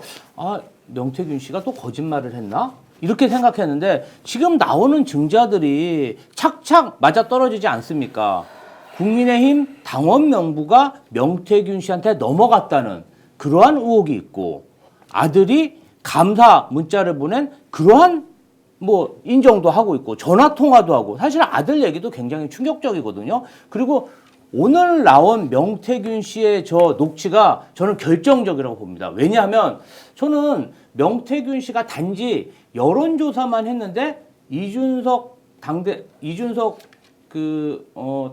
명태균 씨가 또 거짓말을 했나? 이렇게 생각했는데 지금 나오는 증자들이 착착 맞아떨어지지 않습니까? 국민의힘 당원 명부가 명태균 씨한테 넘어갔다는 그러한 의혹이 있고, 아들이 감사 문자를 보낸 그러한 뭐 인정도 하고 있고 전화 통화도 하고, 사실 아들 얘기도 굉장히 충격적이거든요. 그리고 오늘 나온 명태균 씨의 저 녹취가 저는 결정적이라고 봅니다. 왜냐하면 저는 명태균 씨가 단지 여론조사만 했는데 이준석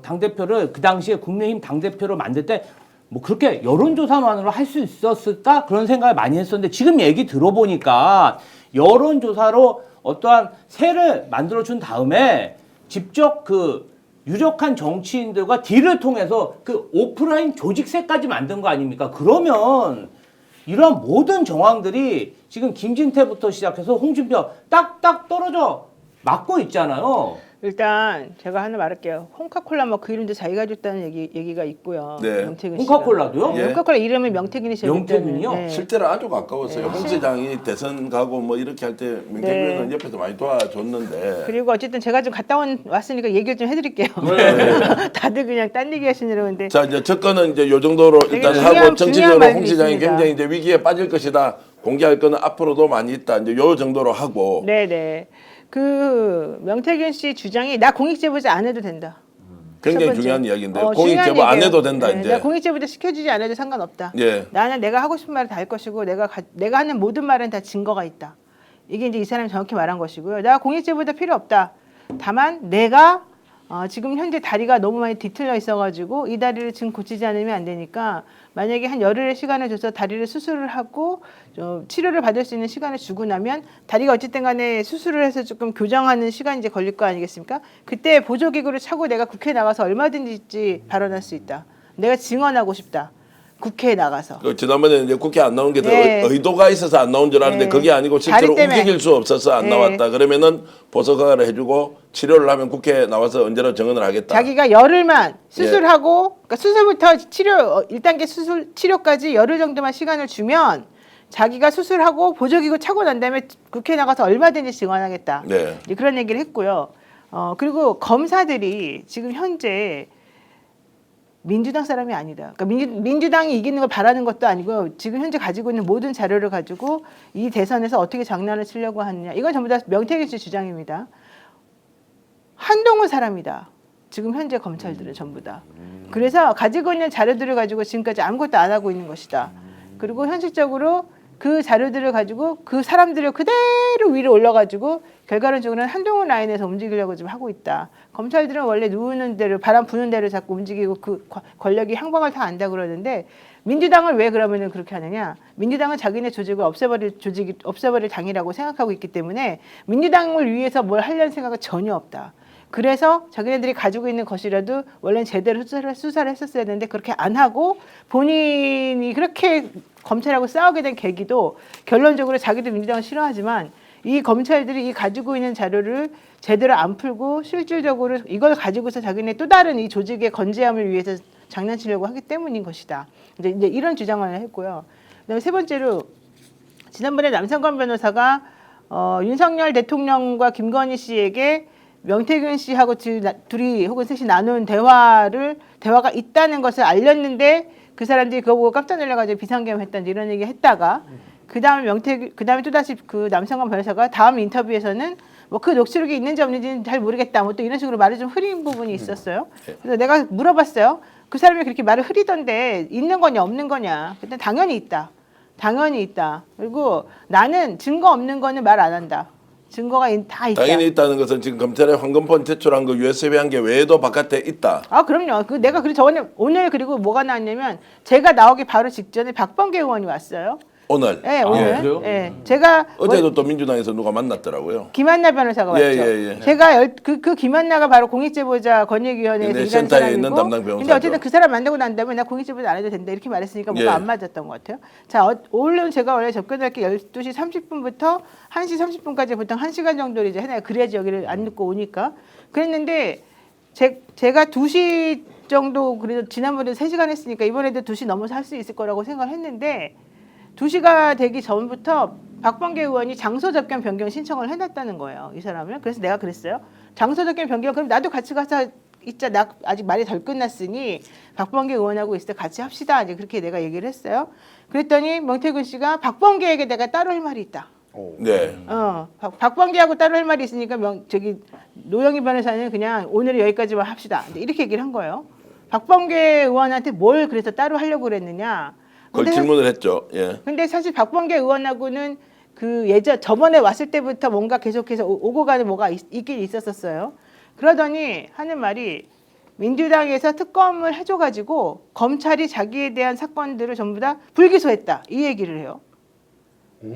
당대표를 그 당시에 국민의힘 당대표로 만들 때 뭐 그렇게 여론조사만으로 할 수 있었을까 그런 생각을 많이 했었는데, 지금 얘기 들어보니까 여론조사로 어떠한 세를 만들어준 다음에 직접 그 유력한 정치인들과 딜을 통해서 그 오프라인 조직세까지 만든 거 아닙니까? 그러면 이러한 모든 정황들이 지금 김진태부터 시작해서 홍준표 딱딱 떨어져 맞고 있잖아요. 일단 제가 하나 말할게요. 홍카콜라 뭐 그 이름도 자기가 줬다는 얘기가 있고요. 네. 명태균 씨가. 홍카콜라도요? 예. 홍카콜라 이름을 명태균이 지었다는. 명태균이요? 네. 실제로 아주 가까웠어요. 홍 시장이 대선 가고 뭐 이렇게 할 때 명태균은 네. 옆에서 많이 도와줬는데. 그리고 어쨌든 제가 좀 갔다 왔으니까 얘기를 좀 해드릴게요. 다들 그냥 딴 얘기 하시느라고. 근데 자, 이제 접근은 이제 요 정도로 일단 하고, 중요한 정치적으로 말들이 홍 시장이 있습니다. 굉장히 이제 위기에 빠질 것이다. 공개할 거는 앞으로도 많이 있다. 이제 요 정도로 하고. 네네. 그 명태균 씨 주장이 나 공익제보자 안 해도 된다. 굉장히 첫 번째. 중요한 이야기인데 중요한 공익제보 안 얘기예요. 해도 된다 네, 이제. 내가 공익제보자 시켜주지 않아도 상관없다. 예. 나는 내가 하고 싶은 말을 다 할 것이고 내가 하는 모든 말은 다 증거가 있다. 이게 이제 이 사람이 정확히 말한 것이고요. 내가 공익제보자 필요 없다. 다만 내가 지금 현재 다리가 너무 많이 뒤틀려 있어가지고 이 다리를 지금 고치지 않으면 안 되니까 만약에 한 열흘의 시간을 줘서 다리를 수술을 하고 치료를 받을 수 있는 시간을 주고 나면 다리가 어쨌든 간에 수술을 해서 조금 교정하는 시간이 이제 걸릴 거 아니겠습니까? 그때 보조기구를 차고 내가 국회에 나가서 얼마든지 발언할 수 있다. 내가 증언하고 싶다. 국회에 나가서. 그 지난번에 이제 국회 안 나온 게 네. 의도가 있어서 안 나온 줄 알았는데 네. 그게 아니고 실제로 다리 때문에. 움직일 수 없어서 안 네. 나왔다. 그러면은 보석화를 해주고 치료를 하면 국회에 나와서 언제나 증언을 하겠다. 자기가 열흘만 수술하고 그러니까 수술부터 치료 1단계 수술 치료까지 열흘 정도만 시간을 주면 자기가 수술하고 보조기구 차고 난 다음에 국회에 나가서 얼마든지 증언하겠다. 네. 이제 그런 얘기를 했고요. 그리고 검사들이 지금 현재 민주당 사람이 아니다. 그러니까 민주당이 이기는 걸 바라는 것도 아니고 지금 현재 가지고 있는 모든 자료를 가지고 이 대선에서 어떻게 장난을 치려고 하느냐. 이건 전부 다 명태균 씨 주장입니다. 한동훈 사람이다. 지금 현재 검찰들은 전부 다. 그래서 가지고 있는 자료들을 가지고 지금까지 아무것도 안 하고 있는 것이다. 그리고 현실적으로 그 자료들을 가지고 그 사람들을 그대로 위로 올려가지고 결과론적으로는 한동훈 라인에서 움직이려고 좀 하고 있다. 검찰들은 원래 누우는 대로 바람 부는 대로 자꾸 움직이고 그 권력이 향방을 다 안다 그러는데 민주당을 왜 그러면은 그렇게 하느냐? 민주당은 자기네 조직을 없애버릴 당이라고 생각하고 있기 때문에 민주당을 위해서 뭘 하려는 생각은 전혀 없다. 그래서 자기네들이 가지고 있는 것이라도 원래는 제대로 수사를 했었어야 되는데 그렇게 안 하고 본인이 그렇게 검찰하고 싸우게 된 계기도 결론적으로 자기도 민주당을 싫어하지만 이 검찰들이 이 가지고 있는 자료를 제대로 안 풀고 실질적으로 이걸 가지고서 자기네 또 다른 이 조직의 건재함을 위해서 장난치려고 하기 때문인 것이다. 이제 이런 주장을 했고요. 그다음에 세 번째로 지난번에 남성관 변호사가 윤석열 대통령과 김건희 씨에게 명태균 씨하고 둘이 혹은 셋이 나눈 대화가 있다는 것을 알렸는데 그 사람들이 그거 보고 깜짝 놀라가지고 비상계엄했다 이런 얘기 했다가 그다음에 또다시 그 남성관 변호사가 다음 인터뷰에서는 뭐 그 녹취록이 있는지 없는지는 잘 모르겠다 뭐 또 이런 식으로 말을 좀 흐린 부분이 있었어요. 그래서 내가 물어봤어요. 그 사람이 그렇게 말을 흐리던데 있는 거냐 없는 거냐? 그때 당연히 있다. 당연히 있다. 그리고 나는 증거 없는 거는 말 안 한다. 증거가 다 있다. 당연히 있다는 것은 지금 검찰에 황금폰 제출한 그 USB 한 개 외에도 바깥에 있다. 아 그럼요. 내가 저번에 오늘 그리고 뭐가 나왔냐면 제가 나오기 바로 직전에 박범계 의원이 왔어요. 오늘. 네, 오늘. 그래요? 네, 제가 어제도 또 민주당에서 누가 만났더라고요. 김한나 변호사가 왔죠. 예. 제가 그 김한나가 바로 공익제보자 권익위원회에서 네, 일하는 센터에 사람이고 있는 담당 변호사죠. 근데 어쨌든 그 사람 만나고 난 다음에 나 공익제보자 안 해도 된다 이렇게 말했으니까 뭔가 예. 안 맞았던 것 같아요. 자, 오늘은 제가 원래 접근할 게 12시 30분부터 1시 30분까지 보통 1시간 정도를 이제 해놔요. 그래야지 여기를 안 늦고 오니까. 그랬는데 제가 2시 정도 그래도 지난번에 3시간 했으니까 이번에도 2시 넘어서 할 수 있을 거라고 생각을 했는데 2시가 되기 전부터 박범계 의원이 장소 접견 변경 신청을 해놨다는 거예요. 이 사람을. 그래서 내가 그랬어요. 장소 접견 변경 그럼 나도 같이 가서 있자. 나 아직 말이 덜 끝났으니 박범계 의원하고 있을 때 같이 합시다. 이제 그렇게 내가 얘기를 했어요. 그랬더니 명태균 씨가 박범계에게 내가 따로 할 말이 있다. 네. 박범계하고 따로 할 말이 있으니까 노영희 변호사는 그냥 오늘 여기까지만 합시다. 이렇게 얘기를 한 거예요. 박범계 의원한테 뭘 그래서 따로 하려고 그랬느냐. 그걸 질문을 했죠. 예. 근데 사실 박범계 의원하고는 저번에 왔을 때부터 뭔가 계속해서 오고 가는 뭐가 있긴 있었었어요. 그러더니 하는 말이 민주당에서 특검을 해줘가지고 검찰이 자기에 대한 사건들을 전부 다 불기소했다. 이 얘기를 해요.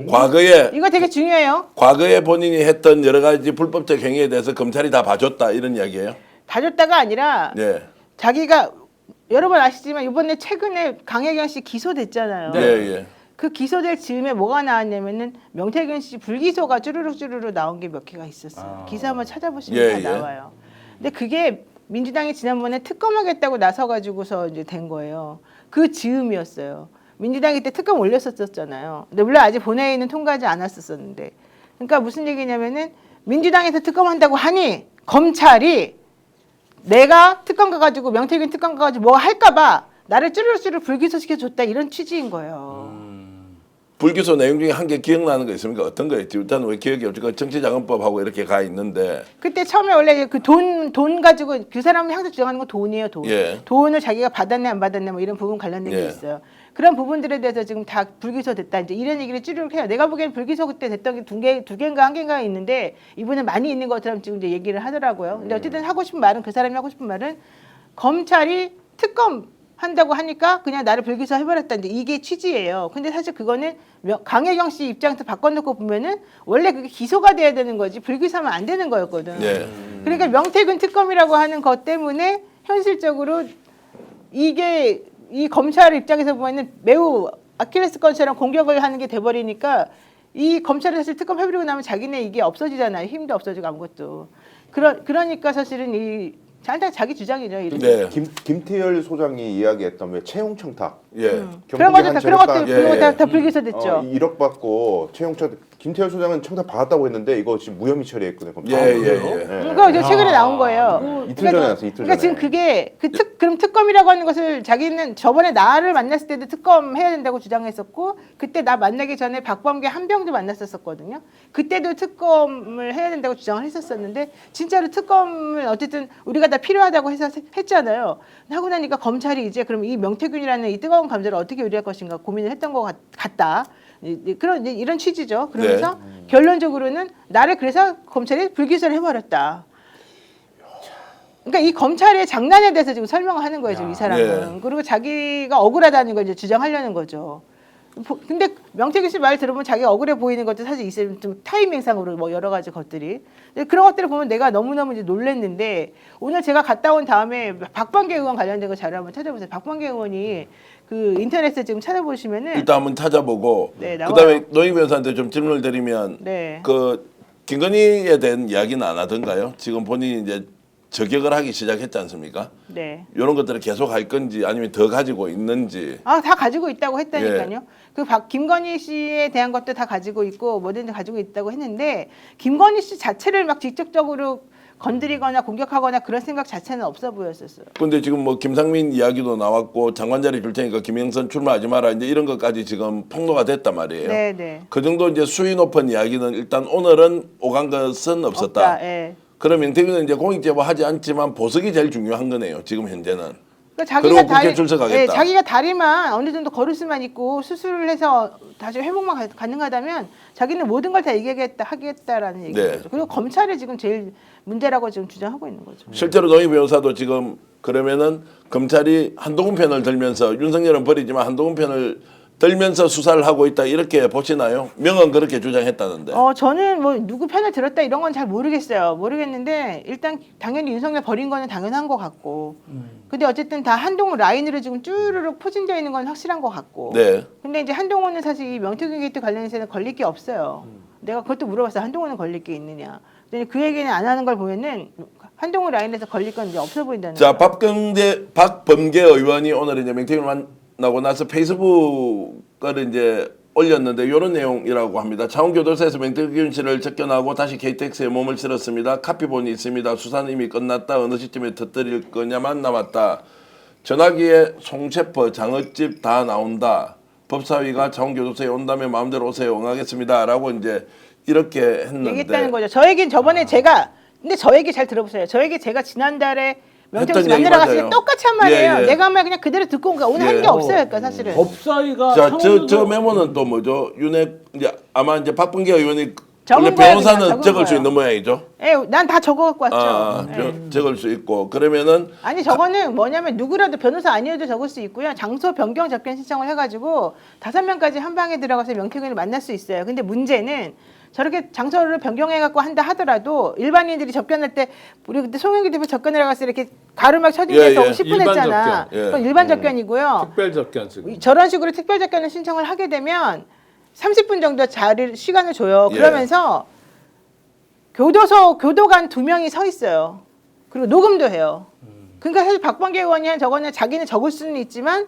과거에 이거 되게 중요해요. 과거에 본인이 했던 여러 가지 불법적 행위에 대해서 검찰이 다 봐줬다 이런 이야기예요. 봐줬다가 아니라 네. 자기가 여러분 아시지만 이번에 최근에 강혜경 씨 기소됐잖아요. 예. 그 기소될 즈음에 뭐가 나왔냐면은 명태균 씨 불기소가 쭈루룩 나온 게 몇 개가 있었어요. 기사 한번 찾아보시면 다 나와요. 근데 그게 민주당이 지난번에 특검하겠다고 나서가지고서 이제 된 거예요. 그 즈음이었어요. 민주당이 그때 특검 올렸었잖아요. 근데 물론 아직 본회의는 통과하지 않았었는데. 그러니까 무슨 얘기냐면은 민주당에서 특검한다고 하니 검찰이 내가 특검 가가지고 명태균 특검 가가지고 뭐 할까봐 나를 쭈르륵 불기소시켜줬다 이런 취지인 거예요. 불기소 내용 중에 한 개 기억나는 거 있습니까? 어떤 거였지? 일단 왜 기억이 없지? 그 정치자금법하고 이렇게 가 있는데 그때 처음에 원래 그 돈 가지고 그 사람이 항상 주장하는 건 돈이에요, 돈. 예. 돈을 자기가 받았네 안 받았네 뭐 이런 부분 관련된 게 예. 있어요. 그런 부분들에 대해서 지금 다 불기소 됐다 이제 이런 얘기를 찌르륵 해요. 내가 보기엔 불기소 그때 됐던 게 두 개인가 한 개인가 있는데 이분은 많이 있는 것처럼 지금 이제 얘기를 하더라고요. 근데 어쨌든 하고 싶은 말은 그 사람이 하고 싶은 말은 검찰이 특검 한다고 하니까 그냥 나를 불기소 해버렸다. 이제 이게 취지예요. 근데 사실 그거는 강혜경 씨 입장에서 바꿔놓고 보면은 원래 그게 기소가 돼야 되는 거지 불기소하면 안 되는 거였거든. 예. 그러니까 명태균 특검이라고 하는 것 때문에 현실적으로 이게 이 검찰 입장에서 보면은 매우 아킬레스건처럼 공격을 하는 게 돼버리니까 이 검찰이 사실 특검 해버리고 나면 자기네 이게 없어지잖아요. 힘도 없어지고 아무것도. 그러니까 사실은 이 자기 주장이죠. 이런. 네. 김태열 소장이 이야기했던 왜 채용 청탁 예. 그런 것들 그런 것들 예, 그런 예. 거다 불기소 됐죠. 1억 받고 채용 청탁 김태열 소장은 청탁 받았다고 했는데 이거 지금 무혐의 처리했거든요. 검찰. 예, 예, 예. 그거 이제 최근에 나온 거예요. 이틀 전에 나왔어요. 이틀 그러니까 전에. 지금 그게 그럼 특검이라고 하는 것을 자기는 저번에 나를 만났을 때도 특검 해야 된다고 주장했었고 그때 나 만나기 전에 박범계 한병도 만났었거든요. 그때도 특검을 해야 된다고 주장을 했었었는데 진짜로 특검을 어쨌든 우리가 다 필요하다고 해서 했잖아요. 하고 나니까 검찰이 이제 그럼 이 명태균이라는 이 뜨거운 감자를 어떻게 요리할 것인가 고민을 했던 것 같다. 그런 이런 취지죠. 그러면서 결론적으로는 나를 그래서 검찰이 불기소를 해버렸다. 그러니까 이 검찰의 장난에 대해서 지금 설명을 하는 거예요. 지금 이 사람은. 예. 그리고 자기가 억울하다는 걸 이제 주장하려는 거죠. 근데 명태균 씨 말 들어보면 자기가 억울해 보이는 것도 사실 있어요. 좀 타이밍상으로 뭐 여러 가지 것들이. 그런 것들을 보면 내가 너무너무 이제 놀랬는데 오늘 제가 갔다 온 다음에 박범계 의원 관련된 거 자료 한번 찾아보세요. 박범계 의원이 그 인터넷에 지금 찾아보시면은 일단 한번 찾아보고 네, 나와요. 그다음에 노희 변호사한테 좀 질문을 드리면 네. 그 김건희에 대한 이야기는 안 하던가요? 지금 본인이 이제 저격을 하기 시작했지 않습니까? 네. 이런 것들을 계속 할 건지 아니면 더 가지고 있는지. 다 가지고 있다고 했다니까요. 예. 그 김건희 씨에 대한 것도 다 가지고 있고 뭐든지 가지고 있다고 했는데 김건희 씨 자체를 막 직접적으로 건드리거나 공격하거나 그런 생각 자체는 없어 보였었어요. 근데 지금 뭐 김상민 이야기도 나왔고 장관 자리 줄 테니까 김영선 출마하지 마라 이제 이런 것까지 지금 폭로가 됐단 말이에요. 네, 네. 그 정도 이제 수위 높은 이야기는 일단 오늘은 오간 것은 없었다. 없다. 예. 그럼 명태균은 이제 공익제보 하지 않지만 보석이 제일 중요한 거네요. 지금 현재는. 그러니까 그리고 국회 출석하겠다. 예, 자기가 다리만 어느 정도 걸을 수만 있고 수술을 해서 다시 회복만 가능하다면 자기는 모든 걸 다 하겠다라는 얘기죠. 네. 그리고 검찰이 지금 제일 문제라고 지금 주장하고 있는 거죠. 실제로 노희 변호사도 지금 그러면은 검찰이 한동훈 편을 들면서 윤석열은 버리지만 한동훈 편을 들면서 수사를 하고 있다 이렇게 보시나요? 명은 그렇게 주장했다는데. 저는 뭐 누구 편을 들었다 이런 건 잘 모르겠어요. 모르겠는데 일단 당연히 윤석열 버린 거는 당연한 것 같고. 근데 어쨌든 다 한동훈 라인으로 지금 쭈르륵 포진되어 있는 건 확실한 것 같고. 네. 근데 이제 한동훈은 사실 이 명태균 게이트 관련해서는 걸릴 게 없어요. 내가 그것도 물어봤어요. 한동훈은 걸릴 게 있느냐. 근데 그 얘기는 안 하는 걸 보면은 한동훈 라인에서 걸릴 건 이제 없어 보인다는 자, 거예요. 박범계 의원이 오늘 이제 명태균을 만나고 나서 페이스북을 이제 올렸는데 이런 내용이라고 합니다. 창원교도소에서 명태균 씨를 접견하고 다시 KTX에 몸을 실었습니다. 카피본이 있습니다. 수사는 이미 끝났다. 어느 시점에 터뜨릴 거냐만 남았다. 전화기에 송셰퍼, 장어집 다 나온다. 법사위가 창원교도소에 온다면 마음대로 오세요. 응하겠습니다. 라고 이제 이렇게 했는데. 얘기했다는 거죠. 저 얘기는 저번에 근데 저 얘기 잘 들어보세요. 저 얘기 제가 지난달에 명태균 씨 했던 얘기 만나러 갔을 때 맞아요. 똑같이 한 말이에요. 예, 예. 내가 한 말 그냥 그대로 듣고 온 거야. 오늘 예. 한 게 없어요. 그러니까 사실은. 법사위가 자, 저 창원교도- 메모는 또 뭐죠? 이제 아마 이제 박범계 의원이 적은 원래 거야, 변호사는 그냥 적은 적을 수 거예요. 있는 모양이죠. 예, 난 다 적어 갖고 왔죠. 예. 적을 수 있고 그러면은 아니 저거는 뭐냐면 누구라도 변호사 아니어도 적을 수 있고요. 장소 변경 접견 신청을 해가지고 5명까지 한 방에 들어가서 명태균을 만날 수 있어요. 근데 문제는 저렇게 장소를 변경해갖고 한다 하더라도 일반인들이 접견할 때 우리 그때 송영기 대표 접견을 해갔을 때 이렇게 가로막 쳐진해서 예, 예. 10분 일반 했잖아. 접견. 예. 그건 일반 접견이고요. 특별 접견 지금. 저런 식으로 특별 접견을 신청을 하게 되면 30분 정도 시간을 줘요. 예. 그러면서 교도관 2명이 서 있어요. 그리고 녹음도 해요. 그러니까 사실 박범계 의원이 한 저거는 자기는 적을 수는 있지만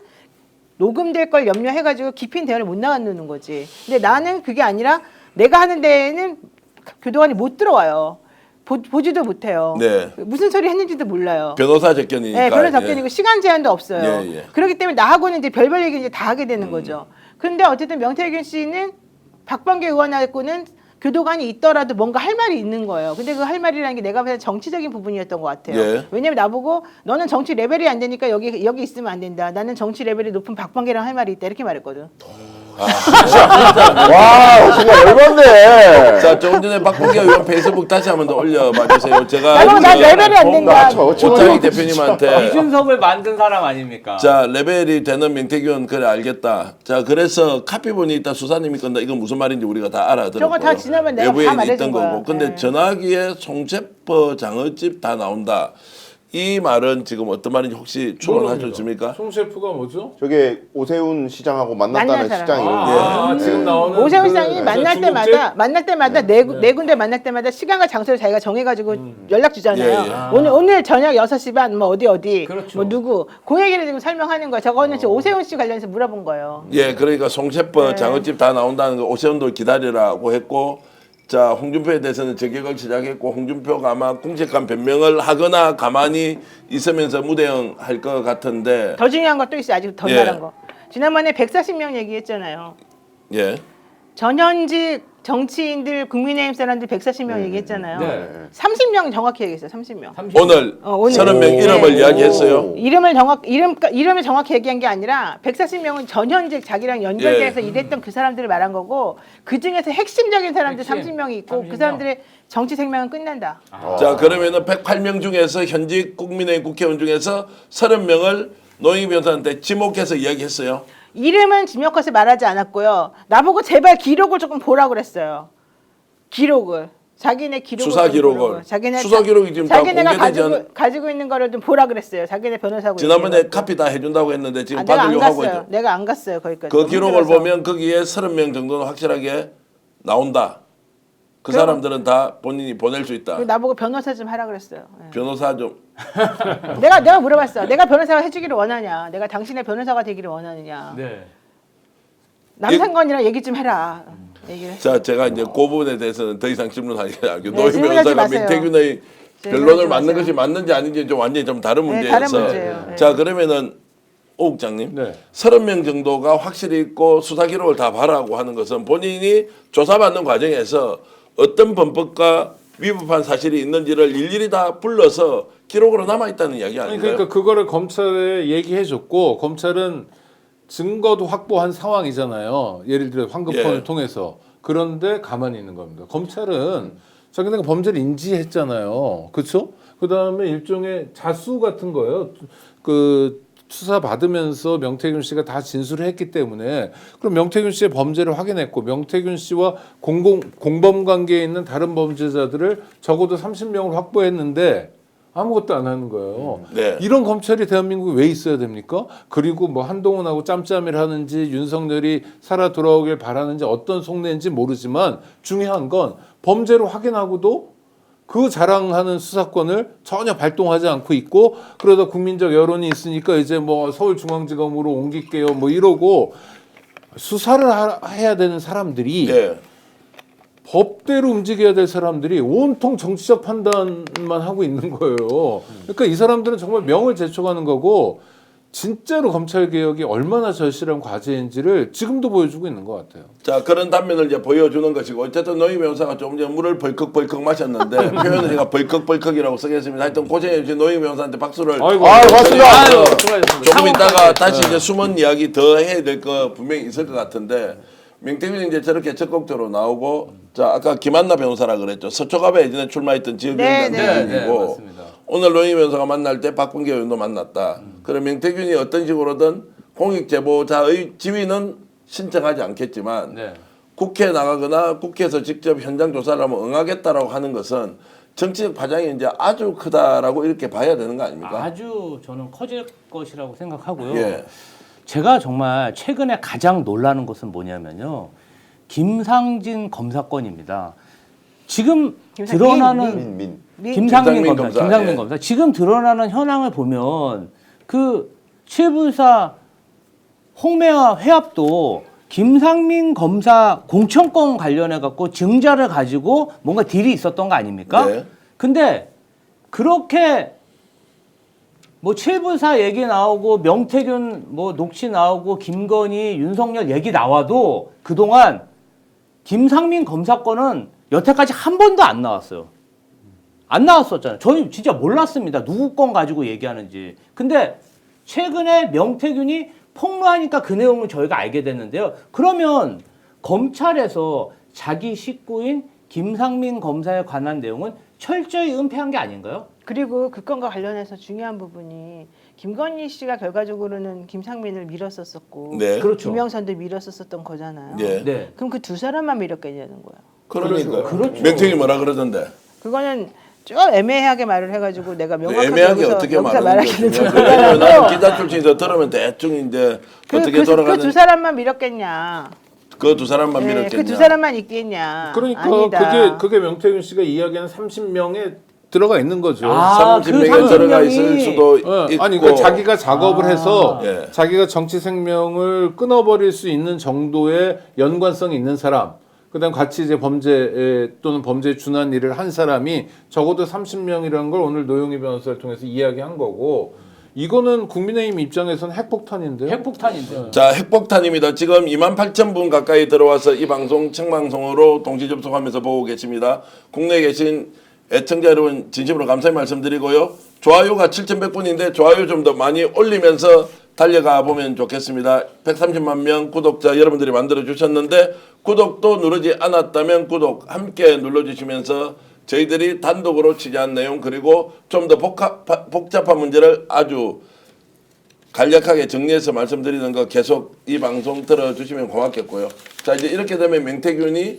녹음될 걸 염려해가지고 깊은 대화를 못 나가는 거지. 근데 나는 그게 아니라 내가 하는 데에는 교도관이 못 들어와요. 보지도 못해요. 네. 무슨 소리 했는지도 몰라요. 변호사 접견이니까. 네, 변호사 접견이고 시간 제한도 없어요. 예, 예. 그렇기 때문에 나하고는 이제 별별 얘기 이제 다 하게 되는 거죠. 근데 어쨌든 명태균 씨는 박범계 의원하고는 교도관이 있더라도 뭔가 할 말이 있는 거예요. 근데 그 할 말이라는 게 내가 보기엔 정치적인 부분이었던 것 같아요. 예. 왜냐면 나보고 너는 정치 레벨이 안 되니까 여기 있으면 안 된다. 나는 정치 레벨이 높은 박범계랑 할 말이 있다. 이렇게 말했거든. 와 정말 열받네. 자, 조금 전에 박범계 의원 페이스북 다시 한번 더 올려봐 주세요. 제가 나보고 나 레벨이 안 된다. 오창희 대표님한테 이준석을 만든 사람 아닙니까? 자, 레벨이 되는 명태균 그래 알겠다. 자, 그래서 카피본이 있다 수사님이 건다. 이건 무슨 말인지 우리가 다 알아들었고. 저거 다 지나면 내가 다 말해준 있던 거야. 거고. 근데 네. 전화기에 송채퍼 장어집 다 나온다. 이 말은 지금 어떤 말인지 혹시 추론하셨습니까? 송 셰프가 뭐죠? 저게 오세훈 시장하고 만났다는 만난 시장 이름. 아, 지금 나오는 오세훈 그 시장이 만날 중국집? 때마다 네 군데 만날 때마다 시간과 장소를 자기가 정해가지고 연락 주잖아요. 예, 예. 오늘 저녁 6시 반 뭐 어디 그렇죠. 뭐 누구 그 얘기를 지금 설명하는 거야. 저거는 지금 오세훈 씨 관련해서 물어본 거예요. 예, 그러니까 송채퍼 네. 장어집 다 나온다는 거 오세훈도 기다리라고 했고, 자, 홍준표에 대해서는 저격을 시작했고, 홍준표가 아마 궁색한 변명을 하거나 가만히 있으면서 무대응 할 것 같은데, 더 중요한 것도 있어요. 아직 더 예. 나란 거. 지난번에 140명 얘기했잖아요. 예, 전현직 정치인들 국민의힘 사람들 140명 얘기했잖아요. 네. 30명 정확히 얘기했어요. 30명. 오늘 오늘. 30명 이름을 네. 이야기했어요. 이름을 정확히 얘기한 게 아니라 140명은 전현직 자기랑 연결돼서 예. 일했던 그 사람들을 말한 거고 그 중에서 핵심적인 사람들 핵심. 30명이 있고 30명. 그 사람들의 정치 생명은 끝난다. 자, 그러면은 108명 중에서 현직 국민의힘 국회의원 중에서 30명을 노영희 변호사한테 지목해서 이야기했어요. 이름은 지명컷에 말하지 않았고요. 나보고 제발 기록을 조금 보라 그랬어요. 기록을. 자기네 기록을 수사 좀 기록을. 보라고. 수사 기록이 지금 다 자기네가 공개되지 가지고 있는 거를 좀 보라 그랬어요. 자기네 변호사하고 지난번에 얘기해갖고. 카피 다 해준다고 했는데 지금 내가 안 받으려고 하고 갔어요. 있죠. 내가 안 갔어요 거기까지. 그 너무 기록을 힘들어서. 보면 거기에 30명 정도는 확실하게 나온다. 그 그럼- 사람들은 다 본인이 보낼 수 있다. 그리고 나보고 변호사 좀 하라 그랬어요. 예. 변호사 좀. 내가 물어봤어. 내가 변호사가 해주기를 원하냐? 내가 당신의 변호사가 되기를 원하느냐? 네. 남상건이랑 얘기 좀 해라. 얘기를. 자, 제가 이제 그 부분에 대해서는 더 이상 질문하지 않고 네, 노희 질문하지 변호사가 마세요. 명태균의 질문하지 변론을 맞는 마세요. 것이 맞는지 아닌지 좀 완전히 좀 다른 네, 문제여서. 다른 문제예요. 네. 자, 그러면은 오 국장님, 네. 30명 정도가 확실히 있고 수사 기록을 다 봐라고 하는 것은 본인이 조사받는 과정에서 어떤 범법과 위법한 사실이 있는지를 일일이 다 불러서 기록으로 남아 있다는 이야기 아니, 아닌가요? 그러니까 그거를 검찰에 얘기해줬고 검찰은 증거도 확보한 상황이잖아요. 예를 들어 황급폰을 예. 통해서. 그런데 가만히 있는 겁니다. 검찰은 자기네가 범죄를 인지했잖아요. 그렇죠? 그다음에 일종의 자수 같은 거예요. 그 수사 받으면서 명태균 씨가 다 진술을 했기 때문에 그럼 명태균 씨의 범죄를 확인했고 명태균 씨와 공범 관계에 있는 다른 범죄자들을 적어도 30명을 확보했는데 아무것도 안 하는 거예요. 네. 이런 검찰이 대한민국에 왜 있어야 됩니까? 그리고 뭐 한동훈하고 짬짬이를 하는지 윤석열이 살아 돌아오길 바라는지 어떤 속내인지 모르지만 중요한 건 범죄를 확인하고도 그 자랑하는 수사권을 전혀 발동하지 않고 있고 그러다 국민적 여론이 있으니까 이제 뭐 서울중앙지검으로 옮길게요 뭐 이러고 수사를 해야 되는 사람들이 예. 법대로 움직여야 될 사람들이 온통 정치적 판단만 하고 있는 거예요. 그러니까 이 사람들은 정말 명을 제쳐가는 거고 진짜로 검찰 개혁이 얼마나 절실한 과제인지를 지금도 보여주고 있는 것 같아요. 자, 그런 단면을 이제 보여주는 것이고 어쨌든 노희 변호사가 조금 전에 물을 벌컥벌컥 마셨는데 표현은 제가 벌컥벌컥이라고 쓰겠습니다. 하여튼 고생해 주신 노희 변호사한테 박수를. 아이고, 고맙습니다. 아유, 수고하셨습니다. 조금 있다가 다시 이제 숨은 이야기 더 해야 될 거 분명히 있을 것 같은데 명태균이 이제 저렇게 적극적으로 나오고 자 아까 김한나 변호사라 그랬죠. 서초갑에 예전에 출마했던 지역위원장 네, 대행이고 맞습니다. 오늘 노희 변호사가 만날 때 박범계 의원도 만났다. 그럼 명태균이 어떤 식으로든 공익 제보자의 지위는 신청하지 않겠지만 네. 국회에 나가거나 국회에서 직접 현장 조사를 하면 응하겠다라고 하는 것은 정치적 파장이 이제 아주 크다라고 이렇게 봐야 되는 거 아닙니까? 아주 저는 커질 것이라고 생각하고요. 예. 제가 정말 최근에 가장 놀라는 것은 뭐냐면요. 김상진 검사건입니다. 지금 드러나는 김상민 검사. 예. 지금 드러나는 현황을 보면 그 7불사 홍매화 회합도 김상민 검사 공천권 관련해 갖고 증자를 가지고 뭔가 딜이 있었던 거 아닙니까? 네. 근데 그렇게 뭐 칠불사 얘기 나오고 명태균 뭐 녹취 나오고 김건희 윤석열 얘기 나와도 그동안 김상민 검사 건은 여태까지 한 번도 안 나왔어요. 안 나왔었잖아요. 저희 진짜 몰랐습니다. 누구 건 가지고 얘기하는지. 근데 최근에 명태균이 폭로하니까 그 내용을 저희가 알게 됐는데요. 그러면 검찰에서 자기 식구인 김상민 검사에 관한 내용은 철저히 은폐한 게 아닌가요? 그리고 그 건과 관련해서 중요한 부분이 김건희 씨가 결과적으로는 김상민을 밀었었었고 네. 그렇죠. 김영선도 밀었었던 거잖아요. 예. 네. 그럼 그 두 사람만 밀었겠냐는 거예요. 그러니까 그렇죠. 명태균이 뭐라 그러던데. 그거는 좀 애매하게 말을 해가지고 내가 명확하게 애매하게 여기서 어떻게 말하는지 말하기는 좀 왜냐면 나는 곤란하고 기자 출신에서 들으면 대충 이제 어떻게 돌아가는 그두 사람만 밀었겠냐? 그 두 사람만 네, 밀었겠냐. 그 두 사람만 있겠냐? 그러니까 아니다. 그게 명태균 씨가 이야기하는 30명에 들어가 있는 거죠. 아, 30명에 그 들어가 30명이 있을 수도 있고. 아니 그 자기가 작업을 해서 예. 자기가 정치 생명을 끊어버릴 수 있는 정도의 연관성이 있는 사람, 그다음 같이 이제 범죄 또는 범죄에 준한 일을 한 사람이 적어도 30명이라는 걸 오늘 노영희 변호사를 통해서 이야기한 거고, 이거는 국민의힘 입장에서는 핵폭탄인데요. 핵폭탄인데. 자, 핵폭탄입니다. 지금 28,000분 가까이 들어와서 이 방송 생방송으로 동시 접속하면서 보고 계십니다. 국내에 계신 애청자 여러분 진심으로 감사의 말씀드리고요. 좋아요가 7,100분인데 좋아요 좀 더 많이 올리면서 달려가 보면 좋겠습니다. 130만 명 구독자 여러분들이 만들어 주셨는데 구독도 누르지 않았다면 구독 함께 눌러주시면서 저희들이 단독으로 취재한 내용 그리고 좀 더 복잡한 문제를 아주 간략하게 정리해서 말씀드리는 거 계속 이 방송 들어주시면 고맙겠고요. 자, 이제 이렇게 되면 명태균이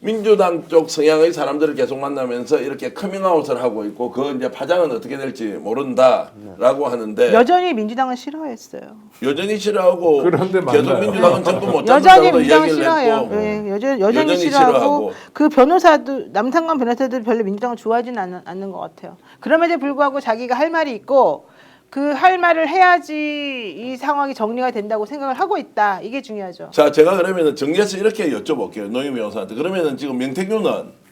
민주당 쪽 성향의 사람들을 계속 만나면서 이렇게 커밍아웃을 하고 있고 그 이제 파장은 어떻게 될지 모른다라고 하는데 여전히 민주당은 싫어했어요. 여전히 싫어하고 그런데 계속 만나요. 민주당은 정부 못 여전히 잡는다고 민주당은 이야기를 싫어해요. 했고 네, 여전히 여전히 싫어하고 싫어하고. 그 변호사도 남상관 변호사도 별로 민주당을 좋아하지는 않는 것 같아요. 그럼에도 불구하고 자기가 할 말이 있고 그 할 말을 해야지 이 상황이 정리가 된다고 생각을 하고 있다. 이게 중요하죠. 자, 제가 그러면은 정리해서 이렇게 여쭤볼게요. 노영 변호사한테. 그러면은 지금 명태균은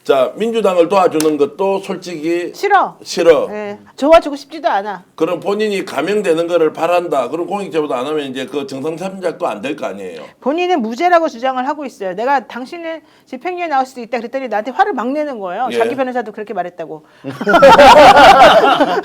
자, 민주당을 도와주는 것도 솔직히 싫어. 싫어. 도와주고 싶지도 않아. 그럼 본인이 감형되는 거를 바란다. 그럼 공익제보도 안 하면 이제 그 정상참작도 안 될 거 아니에요. 본인은 무죄라고 주장을 하고 있어요. 내가 당신은 집행유예 나올 수도 있다 그랬더니 나한테 화를 막 내는 거예요. 예. 자기 변호사도 그렇게 말했다고.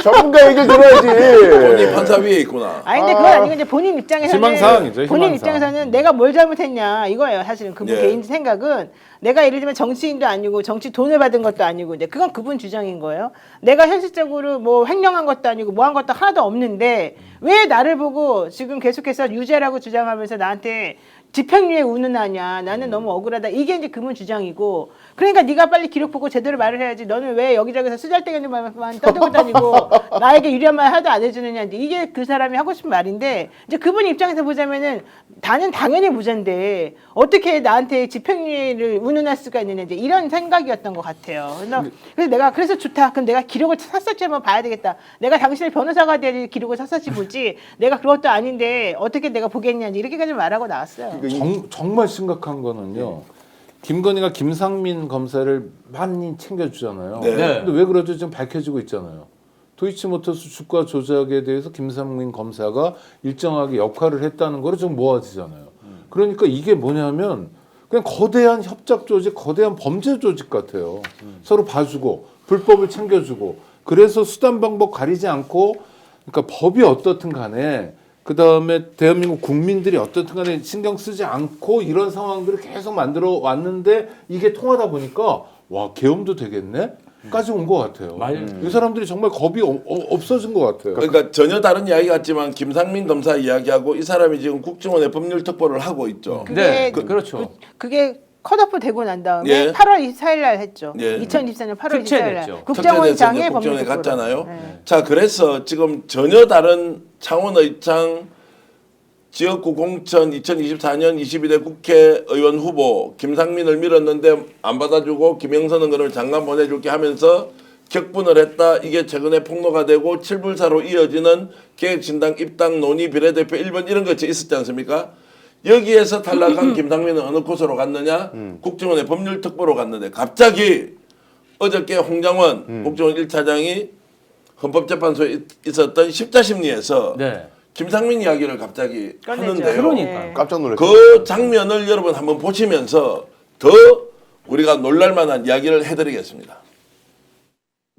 전문가 얘기를 들어야지. 본인 판사 위에 있구나. 아니 근데 그건 아니고 이제 본인 입장에서는 희망사항이죠, 본인 희망사항. 입장에서는 내가 뭘 잘못했냐 이거예요. 사실은 그분 예. 개인 생각은 내가 예를 들면 정치인도 아니고 정치 돈을 받은 것도 아니고 이제 그건 그분 주장인 거예요. 내가 현실적으로 뭐 횡령한 것도 아니고 뭐 한 것도 하나도 없는데 왜 나를 보고 지금 계속해서 유죄라고 주장하면서 나한테 집행유예 운운하냐. 나는 너무 억울하다. 이게 이제 그분 주장이고. 그러니까 네가 빨리 기록 보고 제대로 말을 해야지. 너는 왜 여기저기서 쓰잘데기 말만 떠들고 다니고 나에게 유리한 말 하나도 안 해주느냐. 이게 그 사람이 하고 싶은 말인데 이제 그분 입장에서 보자면은 나는 당연히 무죄인데 어떻게 나한테 집행유예를 운운할 수가 있느냐. 이제 이런 생각이었던 것 같아요. 그래서 내가 그래서 좋다. 그럼 내가 기록을 샅샅이 한번 봐야 되겠다. 내가 당신의 변호사가 될 기록을 샅샅이 보지. 내가 그것도 아닌데 어떻게 내가 보겠냐. 이렇게까지 말하고 나왔어요. 정말 심각한 거는요. 김건희가 김상민 검사를 많이 챙겨주잖아요. 네. 근데 왜 그러죠? 지금 밝혀지고 있잖아요. 도이치모터스 주가 조작에 대해서 김상민 검사가 일정하게 역할을 했다는 거로 좀 모아지잖아요. 그러니까 이게 뭐냐면 그냥 거대한 협작 조직, 거대한 범죄 조직 같아요. 서로 봐주고 불법을 챙겨주고 그래서 수단 방법 가리지 않고 그러니까 법이 어떻든 간에 그 다음에 대한민국 국민들이 어떻든 간에 신경 쓰지 않고 이런 상황들을 계속 만들어 왔는데 이게 통하다 보니까 와 계엄도 되겠네? 까지 온 것 같아요. 이 사람들이 정말 겁이 없어진 것 같아요. 그러니까 전혀 다른 이야기 같지만 김상민 검사 이야기하고 이 사람이 지금 국정원에 법률 특보를 하고 있죠. 네, 그렇죠. 그게 컷오프 되고 난 다음에 예. 8월 24일 날 했죠. 예. 2024년 8월 24일 날 특채됐죠. 국정원장의 국정원에 법률 갔잖아요. 네. 자, 그래서 지금 전혀 다른 창원의창 지역구 공천 2024년 22대 국회의원 후보 김상민을 밀었는데 안 받아주고 김영선은 그를 장관 보내줄게 하면서 격분을 했다. 이게 최근에 폭로가 되고 칠불사로 이어지는 계획신당 입당 논의 비례대표 1번 이런 것이 있었지 않습니까? 여기에서 탈락한 김상민은 어느 곳으로 갔느냐? 국정원의 법률특보로 갔는데 갑자기 어저께 홍장원 국정원 1차장이 헌법재판소에 있었던 십자심리에서 네. 김상민 이야기를 갑자기 꺼내죠. 하는데요. 그러니까. 깜짝 놀랐어요. 그 장면을 여러분 한번 보시면서 더 우리가 놀랄만한 이야기를 해드리겠습니다.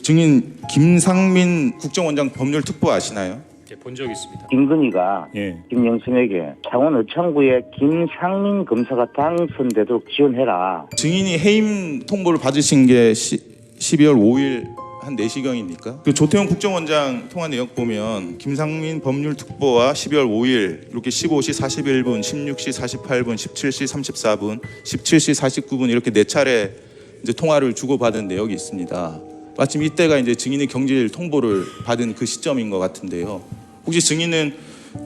증인 김상민 국정원장 법률특보 아시나요? 본 적 있습니다. 김건희가 예. 김영선에게 창원 의창구에 김상민 검사가 당선되도록 지원해라. 증인이 해임 통보를 받으신 게 12월 5일 한 4시경입니까? 그 조태용 국정원장 통화 내역 보면 김상민 법률특보와 12월 5일 이렇게 15시 41분, 16시 48분, 17시 34분, 17시 49분 이렇게 4차례 이제 통화를 주고받은 내역이 있습니다. 마침 이때가 이제 증인의 경질 통보를 받은 그 시점인 것 같은데요. 혹시 증인은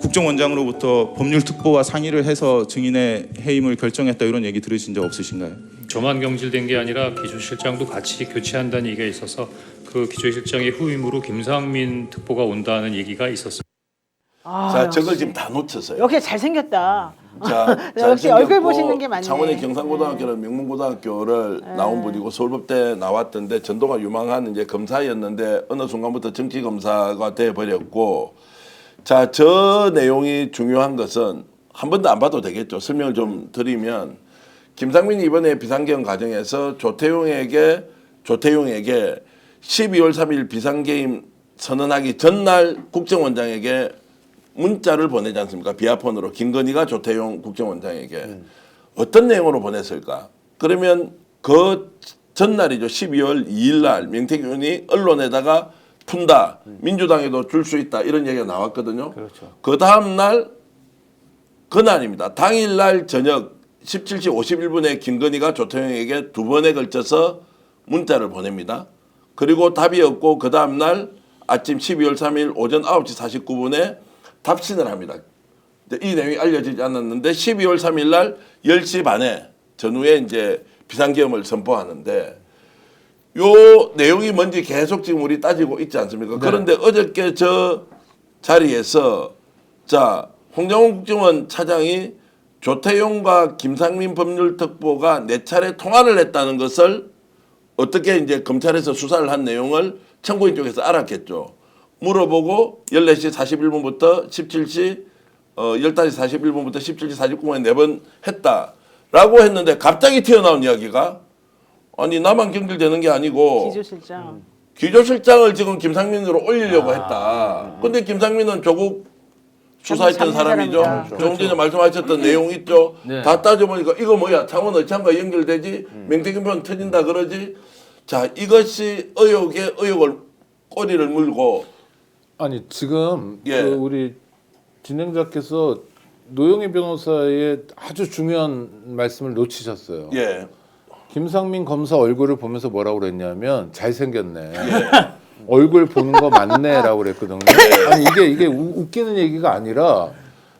국정원장으로부터 법률특보와 상의를 해서 증인의 해임을 결정했다 이런 얘기 들으신 적 없으신가요? 저만 경질된 게 아니라 기조실장도 같이 교체한다는 얘기가 있어서 그 기조실장의 후임으로 김상민 특보가 온다는 얘기가 있었습니다. 자, 저걸 지금 다 놓쳤어요. 역시 잘생겼다. 자, 역시 잘생겼고 얼굴 보시는 게 맞네. 창원의 경상고등학교는 명문고등학교를 나온 분이고 서울법대 나왔던데 전도가 유망한 이제 검사였는데 어느 순간부터 정치 검사가 돼 버렸고, 자, 저 내용이 중요한 것은 한 번도 안 봐도 되겠죠. 설명을 좀 드리면 김상민이 이번에 비상계엄 과정에서 조태용에게 12월 3일 비상계엄 선언하기 전날 국정원장에게 문자를 보내지 않습니까? 비아폰으로 김건희가 조태용 국정원장에게 어떤 내용으로 보냈을까? 그러면 그 전날이죠. 12월 2일 날 명태균 의원이 언론에다가 푼다. 민주당에도 줄 수 있다. 이런 얘기가 나왔거든요. 그렇죠. 그 다음 날 그날입니다. 당일 날 저녁 17시 51분에 김건희가 조태용에게 2번에 걸쳐서 문자를 보냅니다. 그리고 답이 없고 그 다음 날 아침 12월 3일 오전 9시 49분에 답신을 합니다. 이 내용이 알려지지 않았는데 12월 3일 날 10시 반에 전후에 이제 비상계엄을 선포하는데 요 내용이 뭔지 계속 지금 우리 따지고 있지 않습니까? 그런데 어저께 저 자리에서 자, 홍정훈 국정원 차장이 조태용과 김상민 법률특보가 4차례 통화를 했다는 것을 어떻게 이제 검찰에서 수사를 한 내용을 청구인 쪽에서 알았겠죠. 물어보고 14시 41분부터 17시 15시 41분부터 17시 49분에 4번 했다라고 했는데 갑자기 튀어나온 이야기가 아니 나만 경질되는 게 아니고 기조실장. 기조실장을 지금 김상민으로 올리려고 했다. 근데 김상민은 조국 수사했던 잡는 사람이죠. 사람이다. 조금 전에 말씀하셨던 내용 있죠. 네. 다 따져보니까 이거 뭐야 창원 의창과 연결되지 명태균 편 터진다 그러지. 자, 이것이 의혹에 의혹을 꼬리를 물고 아니 지금 예. 그 우리 진행자께서 노영희 변호사의 아주 중요한 말씀을 놓치셨어요. 예. 김상민 검사 얼굴을 보면서 뭐라고 그랬냐면 잘생겼네. 얼굴 보는 거 맞네라고 그랬거든요. 아니 이게 웃기는 얘기가 아니라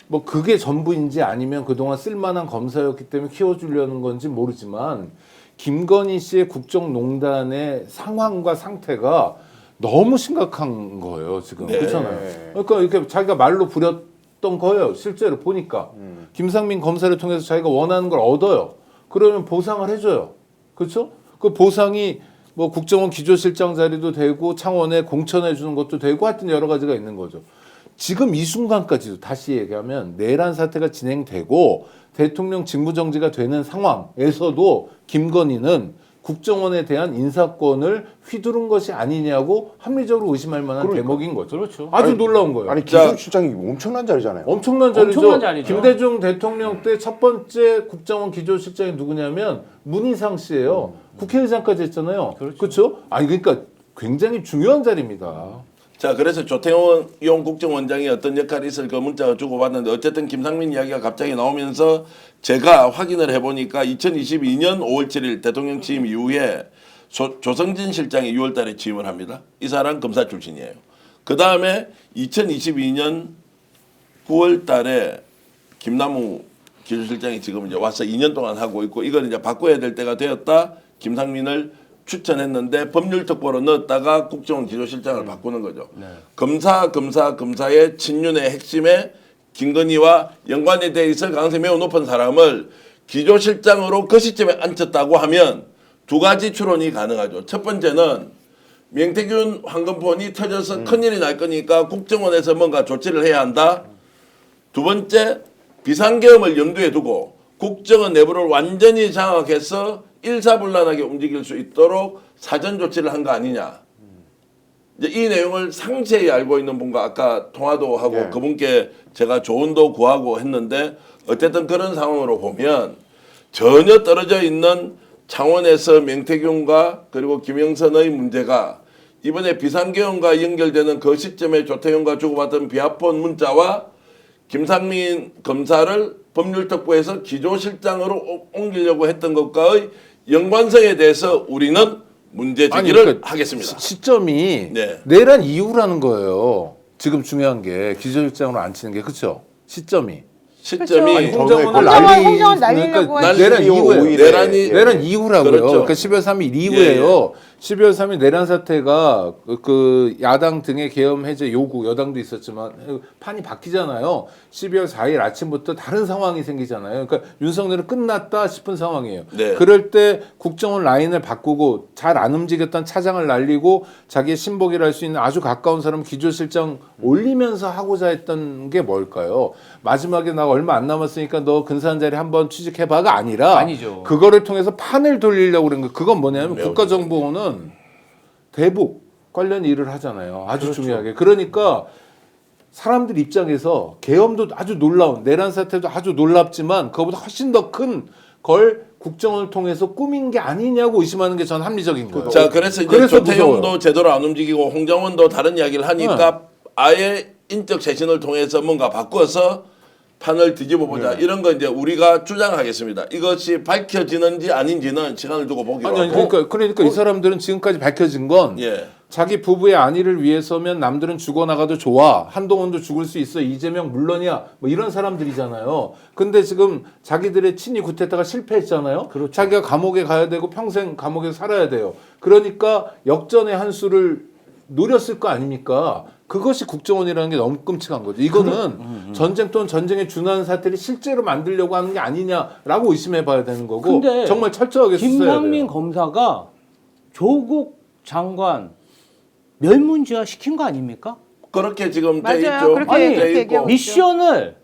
뭐 그게 전부인지 아니면 그동안 쓸만한 검사였기 때문에 키워주려는 건지 모르지만 김건희 씨의 국정농단의 상황과 상태가 너무 심각한 거예요 지금. 그렇잖아요. 그러니까 이렇게 자기가 말로 부렸던 거예요. 실제로 보니까 김상민 검사를 통해서 자기가 원하는 걸 얻어요. 그러면 보상을 해줘요. 그렇죠? 그 보상이 뭐 국정원 기조실장 자리도 되고 창원에 공천해 주는 것도 되고 하여튼 여러 가지가 있는 거죠. 지금 이 순간까지도 다시 얘기하면 내란 사태가 진행되고 대통령 직무정지가 되는 상황에서도 김건희는 국정원에 대한 인사권을 휘두른 것이 아니냐고 합리적으로 의심할 만한 대목인 거죠. 그렇죠. 아주 놀라운 거예요. 아니 기조실장이 엄청난 자리잖아요. 엄청난 자리죠. 엄청난 자리죠. 김대중 대통령 때 첫 번째 국정원 기조실장이 누구냐면 문희상 씨예요. 국회의장까지 했잖아요. 그렇죠. 아니 그러니까 굉장히 중요한 자리입니다. 자, 그래서 조태용 국정원장이 어떤 역할이 있을 그 문자가 주고받는데 어쨌든 김상민 이야기가 갑자기 나오면서 제가 확인을 해보니까 2022년 5월 7일 대통령 취임 이후에 조성진 실장이 6월 달에 취임을 합니다. 이 사람 검사 출신이에요. 그 다음에 2022년 9월 달에 김남우 기조실장이 지금 이제 와서 2년 동안 하고 있고 이걸 이제 바꿔야 될 때가 되었다. 김상민을 추천했는데 법률특보로 넣었다가 국정원 기조실장을 바꾸는 거죠. 검사의 친윤의 핵심에 김건희와 연관이 돼 있을 가능성이 매우 높은 사람을 기조실장으로 그 시점에 앉혔다고 하면 두 가지 추론이 가능하죠. 첫 번째는 명태균 황금폰이 터져서 큰일이 날 거니까 국정원에서 뭔가 조치를 해야 한다. 두 번째, 비상계엄을 염두에 두고 국정원 내부를 완전히 장악해서 일사불란하게 움직일 수 있도록 사전 조치를 한 거 아니냐. 이제 이 내용을 상세히 알고 있는 분과 아까 통화도 하고 예. 그분께 제가 조언도 구하고 했는데 어쨌든 그런 상황으로 보면 전혀 떨어져 있는 창원에서 명태균과 그리고 김영선의 문제가 이번에 비상계엄과 연결되는 그 시점에 조태용과 주고받은 비하폰 문자와 김상민 검사를 법률특보에서 기조실장으로 옮기려고 했던 것과의 연관성에 대해서 우리는 문제 제기를 그러니까 하겠습니다. 시점이 네. 내란 이후라는 거예요. 지금 중요한 게 기조실장으로 앉히는 게 그렇죠. 시점이. 시점이 아니, 홍정원을 홍정원 날리려고 그러니까 하지. 내란 이후에 내란이 이후라고요. 그렇죠. 그러니까 12월 3일 이후에요. 12월 3일 내란 사태가 그 야당 등의 계엄 해제 요구 여당도 있었지만 판이 바뀌잖아요. 12월 4일 아침부터 다른 상황이 생기잖아요. 그러니까 윤석열은 끝났다 싶은 상황이에요. 네. 그럴 때 국정원 라인을 바꾸고 잘 안 움직였던 차장을 날리고 자기의 신복이라 할 수 있는 아주 가까운 사람 기조실장 올리면서 하고자 했던 게 뭘까요? 마지막에 나 얼마 안 남았으니까 너 근사한 자리 한번 취직해봐가 아니라 아니죠. 그거를 통해서 판을 돌리려고 그런 거. 그건 뭐냐면 국가정보원은 대북 관련 일을 하잖아요. 아주 중요하게. 그러니까 사람들 입장에서 계엄도 아주 놀라운 내란 사태도 아주 놀랍지만 그거보다 훨씬 더 큰 걸 국정원을 통해서 꾸민 게 아니냐고 의심하는 게 전 합리적인 거예요. 자, 그래서 이제 그래서 조태용도 무서워요. 제대로 안 움직이고 홍정원도 다른 이야기를 하니까 아예 인적 쇄신을 통해서 뭔가 바꿔서 판을 뒤집어 보자. 이런 거 이제 우리가 주장하겠습니다. 이것이 밝혀지는지 아닌지는 시간을 두고 보기로 아니, 하고. 그러니까 이 사람들은 지금까지 밝혀진 건 예. 자기 부부의 안위를 위해서면 남들은 죽어나가도 좋아. 한동훈도 죽을 수 있어. 이재명 물론이야. 뭐 이런 사람들이잖아요. 근데 지금 자기들의 친위 구테타가 실패했잖아요. 자기가 감옥에 가야 되고 평생 감옥에 살아야 돼요. 그러니까 역전의 한 수를 노렸을 거 아닙니까? 그것이 국정원이라는 게 너무 끔찍한 거죠. 이거는 전쟁 또는 전쟁에 준하는 사태를 실제로 만들려고 하는 게 아니냐라고 의심해 봐야 되는 거고 근데 정말 철저하게 수사해야 돼요. 김상민 검사가 조국 장관 멸문지화 시킨 거 아닙니까? 그렇게 지금 돼 맞아요. 있죠. 그렇게 돼 그렇게 있고. 얘기하고 미션을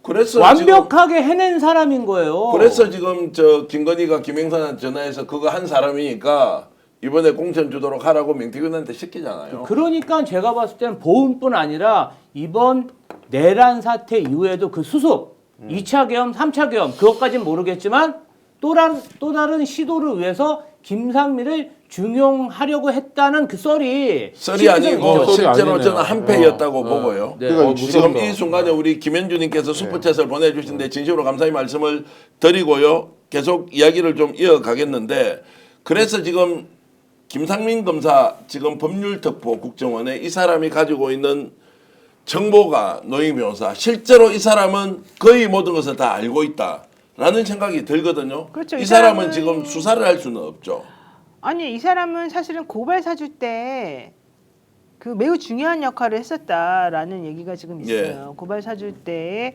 그래서 완벽하게 해낸 사람인 거예요. 그래서 지금 저 김건희가 김영선한테 전화해서 그거 한 사람이니까 이번에 공천 주도록 하라고 명태균한테 시키잖아요. 그러니까 제가 봤을 때는 보훈뿐 아니라 이번 내란 사태 이후에도 그 수습, 2차 계엄, 3차 계엄 그것까지는 모르겠지만 또 다른 시도를 위해서 김상민을 중용하려고 했다는 그 썰이 아니고 썰이 실제로 아니네요. 저는 한패였다고 보고요. 네. 그러니까 지금 이 순간에 우리 김현주님께서 슈퍼챗을 보내주신데 진심으로 감사의 말씀을 드리고요. 계속 이야기를 좀 이어가겠는데 그래서 지금 김상민 검사 지금 법률특보 국정원에 이 사람이 가지고 있는 정보가 노영 변호사 실제로 이 사람은 거의 모든 것을 다 알고 있다라는 생각이 들거든요. 그렇죠. 이 사람은 지금 수사를 할 수는 없죠. 아니 이 사람은 사실은 고발 사주 때 그 매우 중요한 역할을 했었다라는 얘기가 지금 있어요. 고발 사주 때에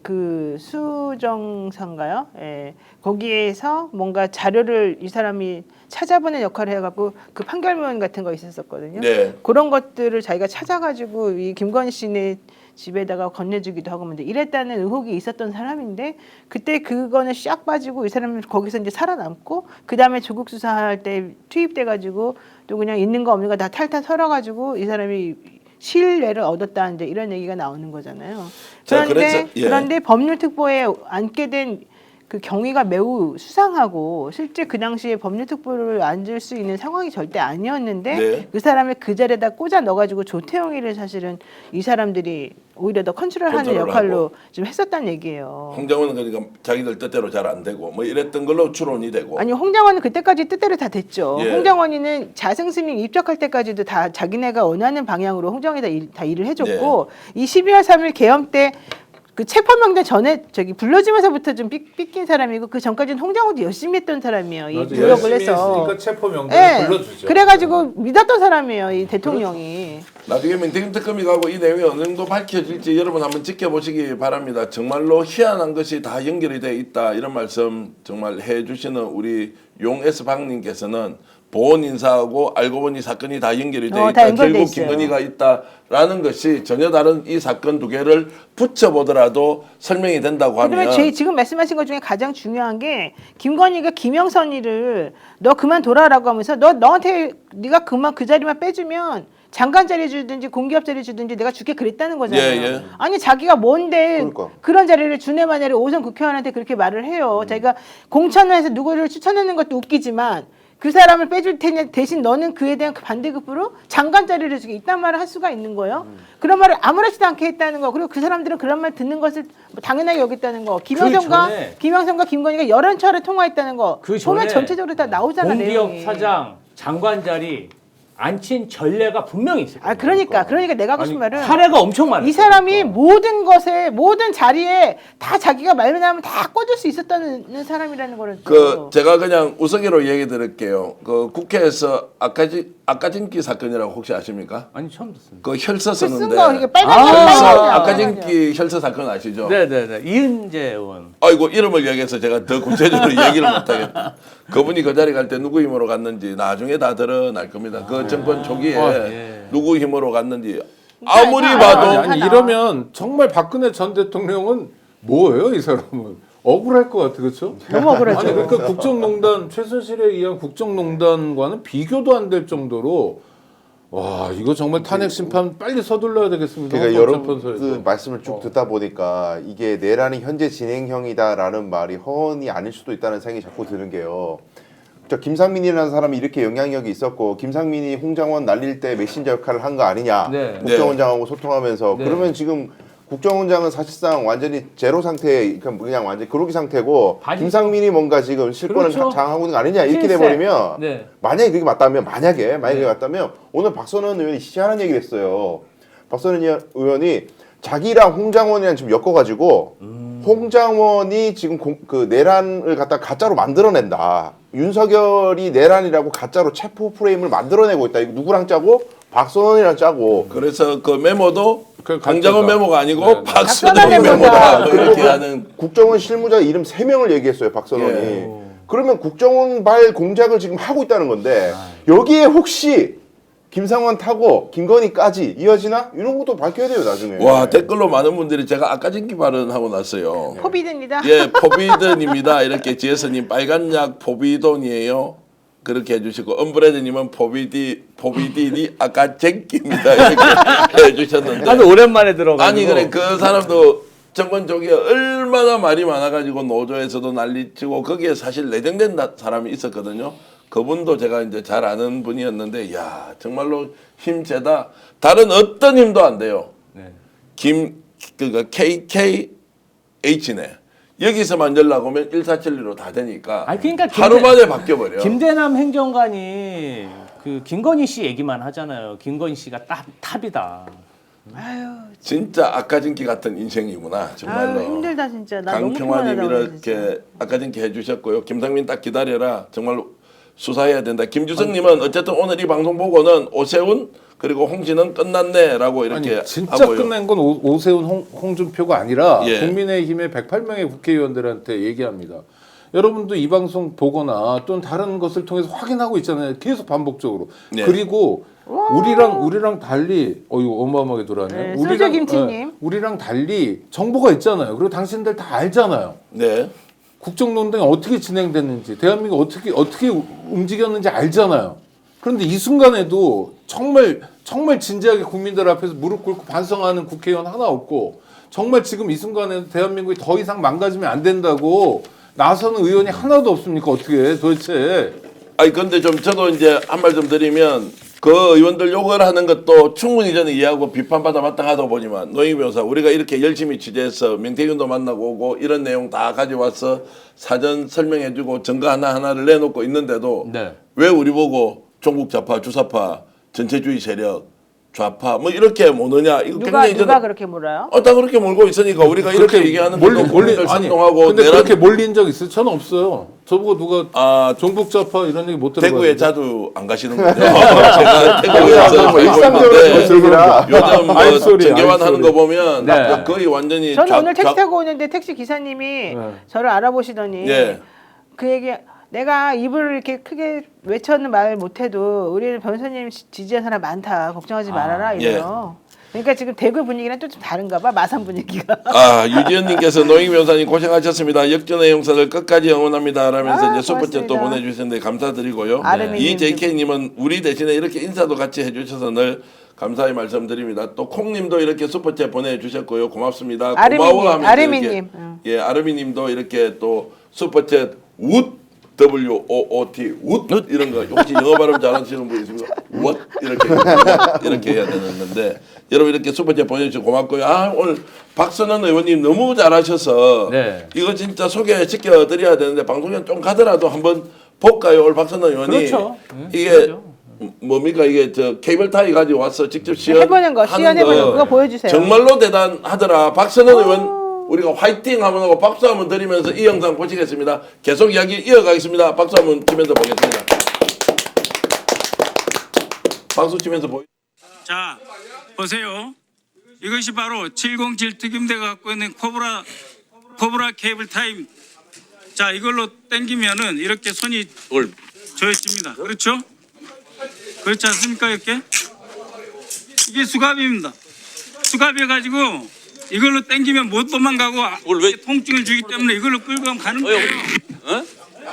그 수정사인가요? 예. 거기에서 뭔가 자료를 이 사람이 찾아보는 역할을 해갖고 그 판결문 같은 거 있었었거든요. 네. 그런 것들을 자기가 찾아가지고 이 김건희 씨네 집에다가 건네주기도 하고 근데 이랬다는 의혹이 있었던 사람인데 그때 그거는 샥 빠지고 이 사람은 거기서 이제 살아남고 그 다음에 조국 수사할 때 투입돼가지고 또 그냥 있는 거 없는 거 다 탈탈 털어가지고 이 사람이 신뢰를 얻었다는 이제 이런 얘기가 나오는 거잖아요. 자, 그런데 법률특보에 앉게 된 그 경위가 매우 수상하고 실제 그 당시에 법률특보를 앉을 수 있는 상황이 절대 아니었는데 네. 그 사람을 그 자리에다 꽂아 넣어가지고 조태용이를 사실은 이 사람들이 오히려 더 컨트롤하는 컨트롤을 역할로 하고. 좀 했었다는 얘기예요. 홍정원은 그러니까 자기들 뜻대로 잘 안 되고 뭐 이랬던 걸로 추론이 되고. 아니 홍정원은 그때까지 뜻대로 다 됐죠. 예. 홍정원이는 자승스님 입적할 때까지도 다 자기네가 원하는 방향으로 홍정원이 다 일을 해줬고 이 12월 3일 계엄 때 그 체포명단 전에 저기 불러주면서부터 좀 삐낀 사람이고 그 전까지는 홍정원도 열심히 했던 사람이에요. 이 노력을 해서. 했으니까 체포 명단을 불러주죠. 그래가지고 믿었던 사람이에요. 이 대통령이. 나중에 민태균 특검이 가고 이 내용이 어느 정도 밝혀질지 여러분 한번 지켜보시기 바랍니다. 정말로 희한한 것이 다 연결이 돼 있다 이런 말씀 정말 해주시는 우리 용 S방님께서는 보훈 인사하고 알고 보니 사건이 다 연결이 돼 다 있다. 연결돼 결국 있어요. 김건희가 있다라는 것이 전혀 다른 이 사건 두 개를 붙여보더라도 설명이 된다고 하면 그러면 지금 말씀하신 것 중에 가장 중요한 게 김건희가 김영선이를 너 그만 돌아라고 하면서 너한테 네가 그만 그 자리만 빼주면 장관 자리 주든지 공기업 자리 주든지 내가 줄게 그랬다는 거잖아요. 예. 아니 자기가 뭔데 그러니까. 그런 자리를 주네 마냐를 오선 국회의원한테 그렇게 말을 해요. 자기가 공천을 누구를 추천하는 것도 웃기지만 그 사람을 빼줄 테니 대신 너는 그에 대한 그 반대급부로 장관 자리를 주게 이딴 말을 할 수가 있는 거예요. 그런 말을 아무렇지도 않게 했다는 거. 그리고 그 사람들은 그런 말 듣는 것을 뭐 당연하게 여겼다는 거. 김영선과 김건희가 여러 차례 통화했다는 거. 그 전에 보면 전체적으로 다 나오잖아 공기업 내용이. 사장 장관 자리 앉힌 전례가 분명히 있어요. 그러니까 내가 하고 싶은 말은 사례가 엄청 많아요. 이 사람이 모든 것에 모든 자리에 다 자기가 말로 나오면 다 꽂을 수 있었다는 사람이라는 거를 제가 그냥 우스개로 얘기 드릴게요. 그 국회에서 아까진기 사건이라고 혹시 아십니까? 아니 처음 듣습니다. 그 혈서 썼는데 쓴거 이게 빨간 혈서 빨간 아까진기 혈서 사건 아시죠? 네네네. 이은재 의원. 아이고 이름을 얘기해서 제가 더 구체적으로 얘기를 못하겠다. 그분이 그 자리 갈 때 누구 힘으로 갔는지 나중에 다 드러날 겁니다. 그 정권 초기에 누구 힘으로 갔는지 아무리 봐도 아니 이러면 정말 박근혜 전 대통령은 뭐예요 이 사람은? 억울할 것 같아 그렇죠? 너무 억울하죠. 아니 그러니까 국정농단 최순실에 의한 국정농단과는 비교도 안 될 정도로 와 이거 정말 탄핵 심판 빨리 서둘러야 되겠습니다. 그러니까 여러분 헌법재판소에서. 그 말씀을 쭉 듣다 보니까 이게 내란이 현재 진행형이다라는 말이 허언이 아닐 수도 있다는 생각이 자꾸 드는 게요. 저 김상민이라는 사람이 이렇게 영향력이 있었고 김상민이 홍장원 날릴 때 메신저 역할을 한 거 아니냐. 네. 국정원장하고 소통하면서 네. 그러면 지금 국정원장은 사실상 완전히 제로 상태, 그냥 완전 그로기 상태고 김상민이 뭔가 지금 실권을 그렇죠. 장악하고 있는 거 아니냐 이렇게 실세. 돼버리면 네. 만약에 그게 맞다면 만약에 맞다면 오늘 박선원 의원이 시시하는 얘기를 했어요. 박선원 의원이 자기랑 홍장원이랑 지금 엮어가지고 홍장원이 지금 그 내란을 갖다 가짜로 만들어낸다. 윤석열이 내란이라고 가짜로 체포 프레임을 만들어내고 있다. 이거 누구랑 짜고? 박선원이랑 짜고. 그래서 그 메모도 그 강장원 가짜다. 메모가 아니고 네. 박선원 박선원 메모다. 메모다. 이렇게 하는 국정원 실무자 이름 3명을 얘기했어요. 박선원이. 예. 그러면 국정원 발 공작을 지금 하고 있다는 건데 여기에 혹시 김상원 타고 김건희까지 이어지나? 이런 것도 밝혀야 돼요 나중에. 와 댓글로 많은 분들이 제가 아까 진기 발언하고 났어요. 포비드입니다. 예, 포비든입니다. 이렇게 지혜선님 빨간 약 포비돈이에요. 그렇게 해주시고 엄브레드님은 포비딘이 아까 쟁기입니다. 이렇게 해주셨는데. 아주 오랜만에 들어가지고. 아니 그래 그 사람도 정권 초기에 얼마나 말이 많아가지고 노조에서도 난리치고 거기에 사실 내정된 사람이 있었거든요. 그분도 제가 이제 잘 아는 분이었는데, 야 정말로 힘세다. 다른 어떤 힘도 안 돼요. 네. 그니까 KKH네. 여기서만 연락 오면 1472로 다 되니까 아니, 그러니까 하루 만에 바뀌어버려. 김대남 행정관이 그 김건희 씨 얘기만 하잖아요. 김건희 씨가 탑이다. 아유, 진짜 아까진기 같은 인생이구나 정말로. 아유 힘들다 진짜. 나 너무 강평화님 피곤하다, 이렇게 아까진기 해주셨고요. 김상민 딱 기다려라. 정말로 수사해야 된다. 김주성님은 어쨌든 오늘 이 방송 보고는 오세훈 그리고 홍진은 끝났네라고 이렇게 아니, 진짜 하고요. 끝낸 건 오세훈 홍준표가 아니라 예. 국민의힘의 108명의 국회의원들한테 얘기합니다. 여러분도 이 방송 보거나 또는 다른 것을 통해서 확인하고 있잖아요. 계속 반복적으로. 네. 그리고 우리랑 달리 이거 어마어마하게 돌아왔네요. 네, 소저 김치님. 우리랑 달리 정보가 있잖아요. 그리고 당신들 다 알잖아요. 네. 국정농단이 어떻게 진행됐는지, 대한민국 어떻게 움직였는지 알잖아요. 그런데 이 순간에도 정말 진지하게 국민들 앞에서 무릎 꿇고 반성하는 국회의원 하나 없고, 정말 지금 이 순간에 대한민국이 더 이상 망가지면 안 된다고 나서는 의원이 하나도 없습니까? 어떻게 도대체? 아니 근데 좀 저도 이제 한 말 좀 드리면 그 의원들 욕을 하는 것도 충분히 저는 이해하고 비판받아 마땅하다 보지만 노영희 변호사 우리가 이렇게 열심히 취재해서 명태균도 만나고 오고 이런 내용 다 가져와서 사전 설명해주고 증거 하나하나를 내놓고 있는데도 네. 왜 우리 보고 종북 좌파 주사파 전체주의 세력 좌파 뭐 이렇게 모느냐 이거 굉장히 누가 그렇게 몰아요? 다 그렇게 몰고 있으니까 우리가 이렇게 얘기하는 것도 국민들 선동하고 근데 내란 그렇게 몰린 적 있어요? 저는 없어요. 저보고 누가 종북 좌파 이런 얘기 못 들어봤는데. 대구에 자주 안 가시는군요. 제가 대구에서 뭐 일상적으로 있는데 즐기라. 요즘 뭐 알소리, 정계환 알소리. 하는 거 보면 네. 거의 완전히 저는 오늘 택시 타고 오는데 택시 기사님이 저를 알아보시더니 예. 그 얘기 내가 입을 이렇게 크게 외쳐는 말 못해도 우리는 변호사님 지지한 사람 많다. 걱정하지 말아라 이래요. 그러니까 지금 대구 분위기랑 또 좀 다른가 봐. 마산 분위기가. 유지연님께서 노영희 변호사님 고생하셨습니다. 역전의 용사들 끝까지 응원합니다. 라면서 이제 슈퍼챗 또 고맙습니다. 보내주셨는데 감사드리고요. 아르미님. 이JK님은 우리 대신에 이렇게 인사도 같이 해주셔서 늘 감사의 말씀드립니다. 또 콩님도 이렇게 슈퍼챗 보내주셨고요. 고맙습니다. 아르미님, 고마워하면서 아르미님. 이렇게, 예, 아르미님도 이렇게 또 슈퍼챗 웃 WOOT 웃 이런 거 혹시 영어 발음 잘하시는 분 있습니까? What 이렇게 해야 되는데 여러분 이렇게 슈퍼챗 보내주셔서 고맙고요. 오늘 박선원 의원님 너무 잘하셔서 네. 이거 진짜 소개시켜 드려야 되는데 방송에 좀 가더라도 한번 볼까요? 오늘 박선원 의원이 그렇죠. 이게 그렇죠. 뭡니까 이게 저 케이블 타이 가지고 와서 직접 시연 해보는 거, 시연해보는 거 그거 보여주세요. 정말로 대단하더라. 박선원 의원 우리가 화이팅 한번 하고 박수 한번 드리면서 이 영상 보시겠습니다. 계속 이야기 이어가겠습니다. 박수 한번 치면서 보겠습니다. 박수 치면서 자, 보세요. 이것이 바로 707 특임대가 갖고 있는 코브라 케이블 타임. 자, 이걸로 당기면은 이렇게 손이 조여집니다. 그렇죠? 그렇지 않습니까? 이렇게? 이게 수갑입니다. 수갑이어가지고 이걸로 당기면 못 도망가고 통증을 주기 때문에 이걸로 끌고 가는 거예요.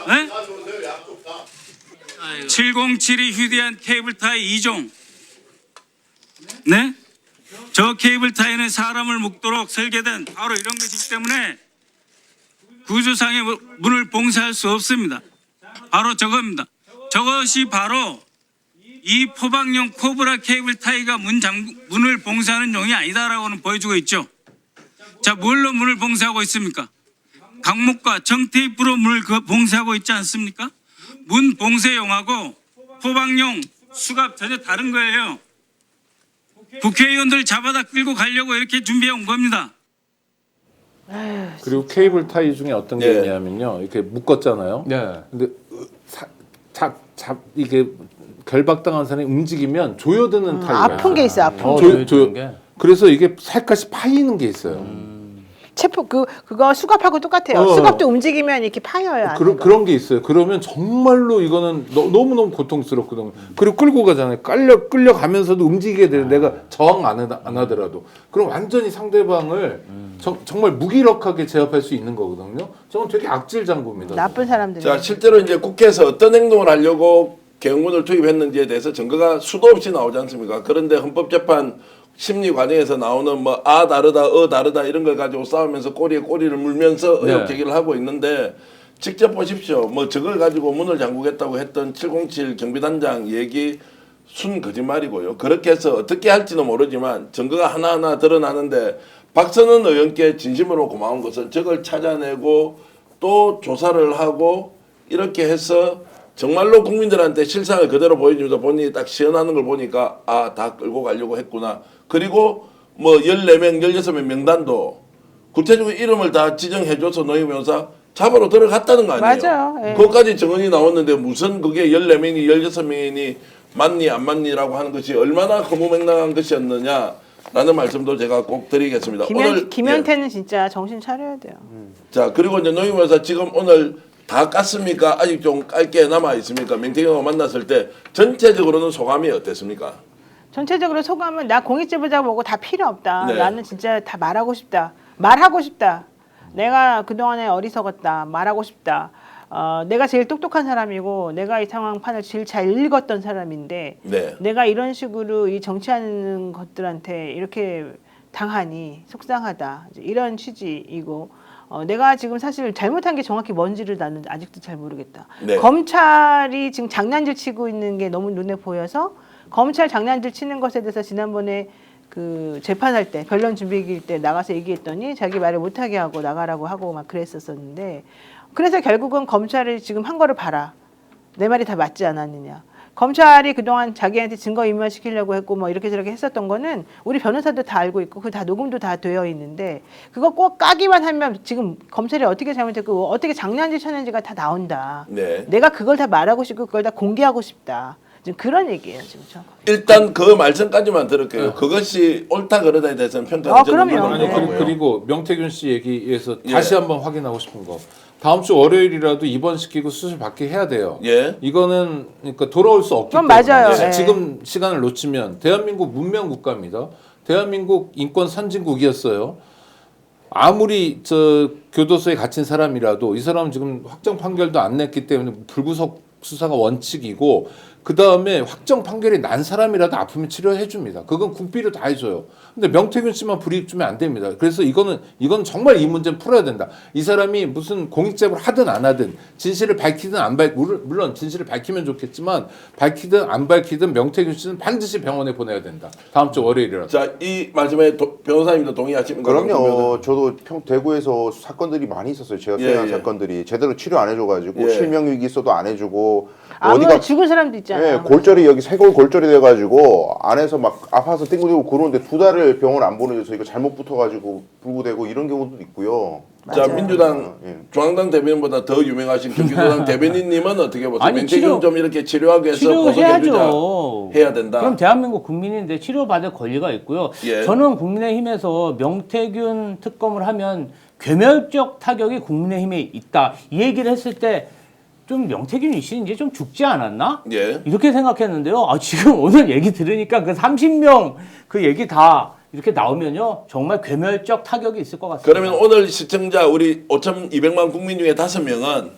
네? 7072 휴대한 케이블 타이 2종. 네? 저 케이블 타이는 사람을 묶도록 설계된 바로 이런 것이기 때문에 구조상의 문을 봉쇄할 수 없습니다. 바로 저겁니다. 저것이 바로 이 포박용 코브라 케이블 타이가 문을 봉쇄하는 용이 아니다라고는 보여주고 있죠. 자, 뭘로 문을 봉쇄하고 있습니까? 강목과 정테이프로 문을 봉쇄하고 있지 않습니까? 문 봉쇄용하고 포박용 수갑 전혀 다른 거예요. 국회의원들 잡아다 끌고 가려고 이렇게 준비해 온 겁니다. 그리고 케이블 타이 중에 어떤 게 네. 있냐면요. 이렇게 묶었잖아요. 네. 근데 이게 결박당한 사람이 움직이면 조여드는 타이가 아픈 게 있어요. 아픈 게. 조여드는 게. 그래서 이게 살갗이 파이는 게 있어요. 체포 그거 수갑하고 똑같아요. 수갑도 움직이면 이렇게 파여요. 안에가. 그런 게 있어요. 그러면 정말로 이거는 너무너무 고통스럽거든요. 그리고 끌고 가잖아요. 끌려가면서도 움직이게 되는 내가 저항 안 하더라도. 그럼 완전히 상대방을 정말 무기력하게 제압할 수 있는 거거든요. 저건 되게 악질 장구입니다. 나쁜 사람들이. 자, 실제로 이제 국회에서 어떤 행동을 하려고 개헌군을 투입했는지에 대해서 증거가 수도 없이 나오지 않습니까? 그런데 헌법재판 심리 과정에서 나오는 뭐 다르다 다르다 이런 걸 가지고 싸우면서 꼬리에 꼬리를 물면서 의혹 제기를 하고 있는데 직접 보십시오. 뭐 저걸 가지고 문을 잠그겠다고 했던 707 경비단장 얘기 순 거짓말이고요. 그렇게 해서 어떻게 할지는 모르지만 증거가 하나하나 드러나는데 박선원 의원께 진심으로 고마운 것은 저걸 찾아내고 또 조사를 하고 이렇게 해서 정말로 국민들한테 실상을 그대로 보여주면서 본인이 딱 시연하는 걸 보니까 다 끌고 가려고 했구나. 그리고 뭐 14명, 16명 명단도 구체적으로 이름을 다 지정해줘서 노영희 변호사 잡으러 들어갔다는 거 아니에요? 맞아요. 예. 그것까지 증언이 나왔는데 무슨 그게 14명이 16명이니 맞니 안 맞니라고 하는 것이 얼마나 허무맹랑한 것이었느냐라는 말씀도 제가 꼭 드리겠습니다. 김현태는 진짜 정신 차려야 돼요. 자, 그리고 이제 노영희 변호사 지금 오늘 다 깠습니까? 아직 좀 깔게 남아 있습니까? 명태경하고 만났을 때 전체적으로는 소감이 어땠습니까? 전체적으로 소감은 나 공익제보자 보고 다 필요 없다. 네. 나는 진짜 다 말하고 싶다. 말하고 싶다. 내가 그동안에 어리석었다. 말하고 싶다. 내가 제일 똑똑한 사람이고 내가 이 상황판을 제일 잘 읽었던 사람인데 네. 내가 이런 식으로 이 정치하는 것들한테 이렇게 당하니 속상하다. 이제 이런 취지이고 내가 지금 사실 잘못한 게 정확히 뭔지를 나는 아직도 잘 모르겠다. 네. 검찰이 지금 장난질 치고 있는 게 너무 눈에 보여서 검찰 장난질 치는 것에 대해서 지난번에 그 재판할 때 변론 준비기일 때 나가서 얘기했더니 자기 말을 못하게 하고 나가라고 하고 막 그랬었었는데 그래서 결국은 검찰이 지금 한 거를 봐라. 내 말이 다 맞지 않았느냐. 검찰이 그동안 자기한테 증거인멸시키려고 했고 뭐 이렇게 저렇게 했었던 거는 우리 변호사도 다 알고 있고 그 다 녹음도 다 되어 있는데 그거 꼭 까기만 하면 지금 검찰이 어떻게 잘못했고 어떻게 장난질 쳤는지가 다 나온다. 네. 내가 그걸 다 말하고 싶고 그걸 다 공개하고 싶다. 지금 그런 얘기예요 지금 정확하게. 일단 그 말씀까지만 들을게요. 그것이 옳다 그러다에 대해서는 평가는 저는 그럼요. 물론 아니 하고요. 그리고 명태균 씨 얘기에서 예. 다시 한번 확인하고 싶은 거. 다음 주 월요일이라도 입원시키고 수술 받게 해야 돼요. 예. 이거는 그러니까 돌아올 수 없기 그건 때문에 맞아요. 예. 지금 시간을 놓치면 대한민국 문명 국가입니다. 대한민국 인권 선진국이었어요. 아무리 저 교도소에 갇힌 사람이라도 이 사람은 지금 확정 판결도 안 냈기 때문에 불구속 수사가 원칙이고 그 다음에 확정 판결이 난 사람이라도 아프면 치료해 줍니다. 그건 국비로 다 해줘요. 근데 명태균 씨만 불이익 주면 안 됩니다. 그래서 이건 정말 이 문제는 풀어야 된다. 이 사람이 무슨 공익제보를 하든 안 하든 진실을 밝히든 안 물론 진실을 밝히면 좋겠지만 밝히든 안 밝히든 명태균 씨는 반드시 병원에 보내야 된다. 다음 주 월요일이라도. 자, 이 말씀에 변호사님도 동의하십니까? 그럼요. 저도 대구에서 사건들이 많이 있었어요. 제가 수행한 예. 사건들이 제대로 치료 안 해줘가지고 예. 실명위기 있어도 안 해주고 아무리 죽은 사람도 있잖아요. 예, 골절이 여기 쇄골 골절이 돼가지고 안에서 막 아파서 띵구대고 그러는데 2달을 병원 안 보내줘서 이거 잘못 붙어가지고 불구되고 이런 경우도 있고요. 자, 민주당 예. 중앙당 대변인보다 더 유명하신 경기도당 대변인님은 어떻게 보세요? 아니, 명태균 좀 이렇게 치료하기 위해서 보석해주자 치료해야죠. 해야 된다. 그럼 대한민국 국민인데 치료받을 권리가 있고요. 예. 저는 국민의힘에서 명태균 특검을 하면 괴멸적 타격이 국민의힘에 있다. 이 얘기를 했을 때 좀 명태균 씨 이제 좀 죽지 않았나? 예. 이렇게 생각했는데요. 지금 오늘 얘기 들으니까 그 30명 그 얘기 다 이렇게 나오면요. 정말 괴멸적 타격이 있을 것 같습니다. 그러면 오늘 시청자 우리 5,200만 국민 중에 5명은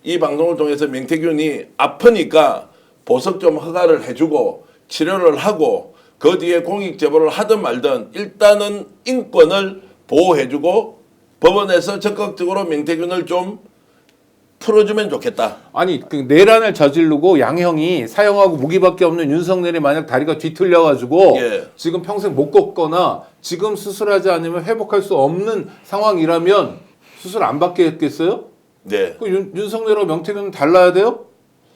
이 방송을 통해서 명태균이 아프니까 보석 좀 허가를 해주고 치료를 하고 그 뒤에 공익 제보를 하든 말든 일단은 인권을 보호해주고 법원에서 적극적으로 명태균을 좀 풀어주면 좋겠다. 아니 그 내란을 저지르고 양형이 사형하고 무기밖에 없는 윤석열이 만약 다리가 뒤틀려가지고 예. 지금 평생 못 걷거나 지금 수술하지 않으면 회복할 수 없는 상황이라면 수술 안 받게 했겠어요? 네. 그 윤석열하고 명태균은 달라야 돼요?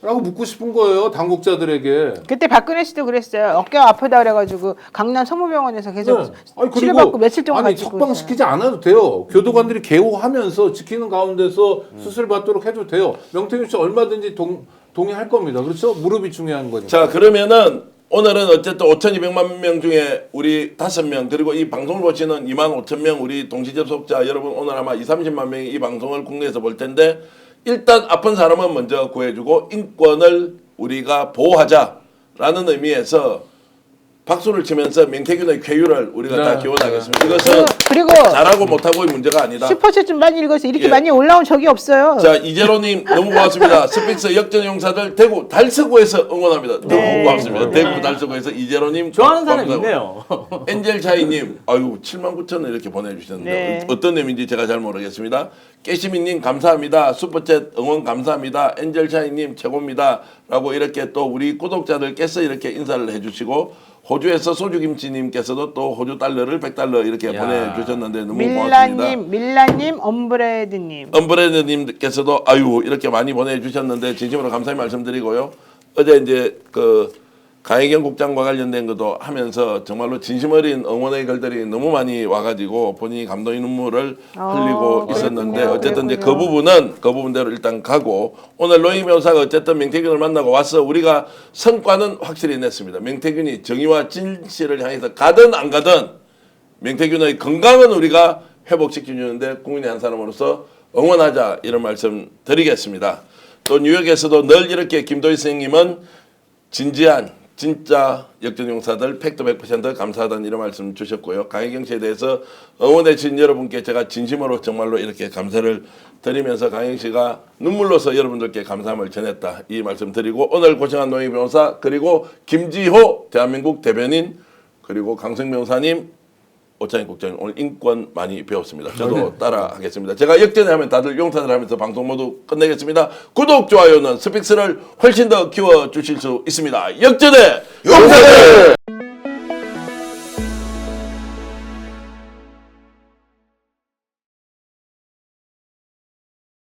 라고 묻고 싶은 거예요 당국자들에게. 그때 박근혜 씨도 그랬어요. 어깨가 아프다 그래가지고 강남 성모병원에서 계속 네. 아니, 치료받고 며칠 동안 아니 가지고 석방시키지 않아도 돼요. 교도관들이 개호하면서 지키는 가운데서 수술 받도록 해도 돼요. 명태균 씨 얼마든지 동의할 겁니다. 그렇죠? 무릎이 중요한 거니까. 자, 그러면은 오늘은 어쨌든 5,200만 명 중에 우리 5명 그리고 이 방송을 보시는 25,000명 우리 동시 접속자 여러분 오늘 아마 20-30만 명이 이 방송을 국내에서 볼 텐데 일단 아픈 사람은 먼저 구해주고 인권을 우리가 보호하자라는 의미에서 박수를 치면서 명태균의 쾌유를 우리가 네, 다 기원하겠습니다. 이것은 그리고 잘하고 못하고의 문제가 아니다. 슈퍼챗 좀 많이 읽어서 이렇게 예. 많이 올라온 적이 없어요. 자, 이재로님 너무 고맙습니다. 스픽스 역전 용사들 대구 달서구에서 응원합니다. 너무 고맙습니다. 대구 달서구에서 이재로님 좋아하는 사람 고맙다고. 있네요. 엔젤 차이님, 아유 79,000원 이렇게 보내주셨는데 네. 어떤 의미인지 제가 잘 모르겠습니다. 깨시미님 감사합니다. 슈퍼챗 응원 감사합니다. 엔젤 차이님 최고입니다.라고 이렇게 또 우리 구독자들께서 이렇게 인사를 해주시고 호주에서 소주김치님께서도 또 호주 달러를 100달러 이렇게 야. 보내주셨는데 너무 고맙습니다. 밀라님, 엄브레드님. 엄브레드님께서도 아유 이렇게 많이 보내주셨는데 진심으로 감사의 말씀드리고요. 어제 이제 그 강혜경 국장과 관련된 것도 하면서 정말로 진심 어린 응원의 글들이 너무 많이 와가지고 본인이 감동의 눈물을 흘리고 있었는데 그렇군요. 어쨌든 이제 그렇군요. 그 부분대로 일단 가고 오늘 노영희 변호사가 어쨌든 명태균을 만나고 와서 우리가 성과는 확실히 냈습니다. 명태균이 정의와 진실을 향해서 가든 안 가든 명태균의 건강은 우리가 회복시켜주는데 국민의 한 사람으로서 응원하자 이런 말씀 드리겠습니다. 또 뉴욕에서도 늘 이렇게 김도희 선생님은 진지한 진짜 역전용사들 팩트 100% 감사하다는 이런 말씀 주셨고요. 강혜경 씨에 대해서 응원해 주신 여러분께 제가 진심으로 정말로 이렇게 감사를 드리면서 강혜경 씨가 눈물로서 여러분들께 감사함을 전했다 이 말씀 드리고 오늘 고생한 노영희 변호사 그리고 김지호 대한민국 대변인 그리고 강성 변호사님 오창희 국장님 오늘 인권 많이 배웠습니다. 저도 따라 하겠습니다. 제가 역전에 하면 다들 용사들 하면서 방송 모두 끝내겠습니다. 구독, 좋아요는 스픽스를 훨씬 더 키워주실 수 있습니다. 역전의 용사들!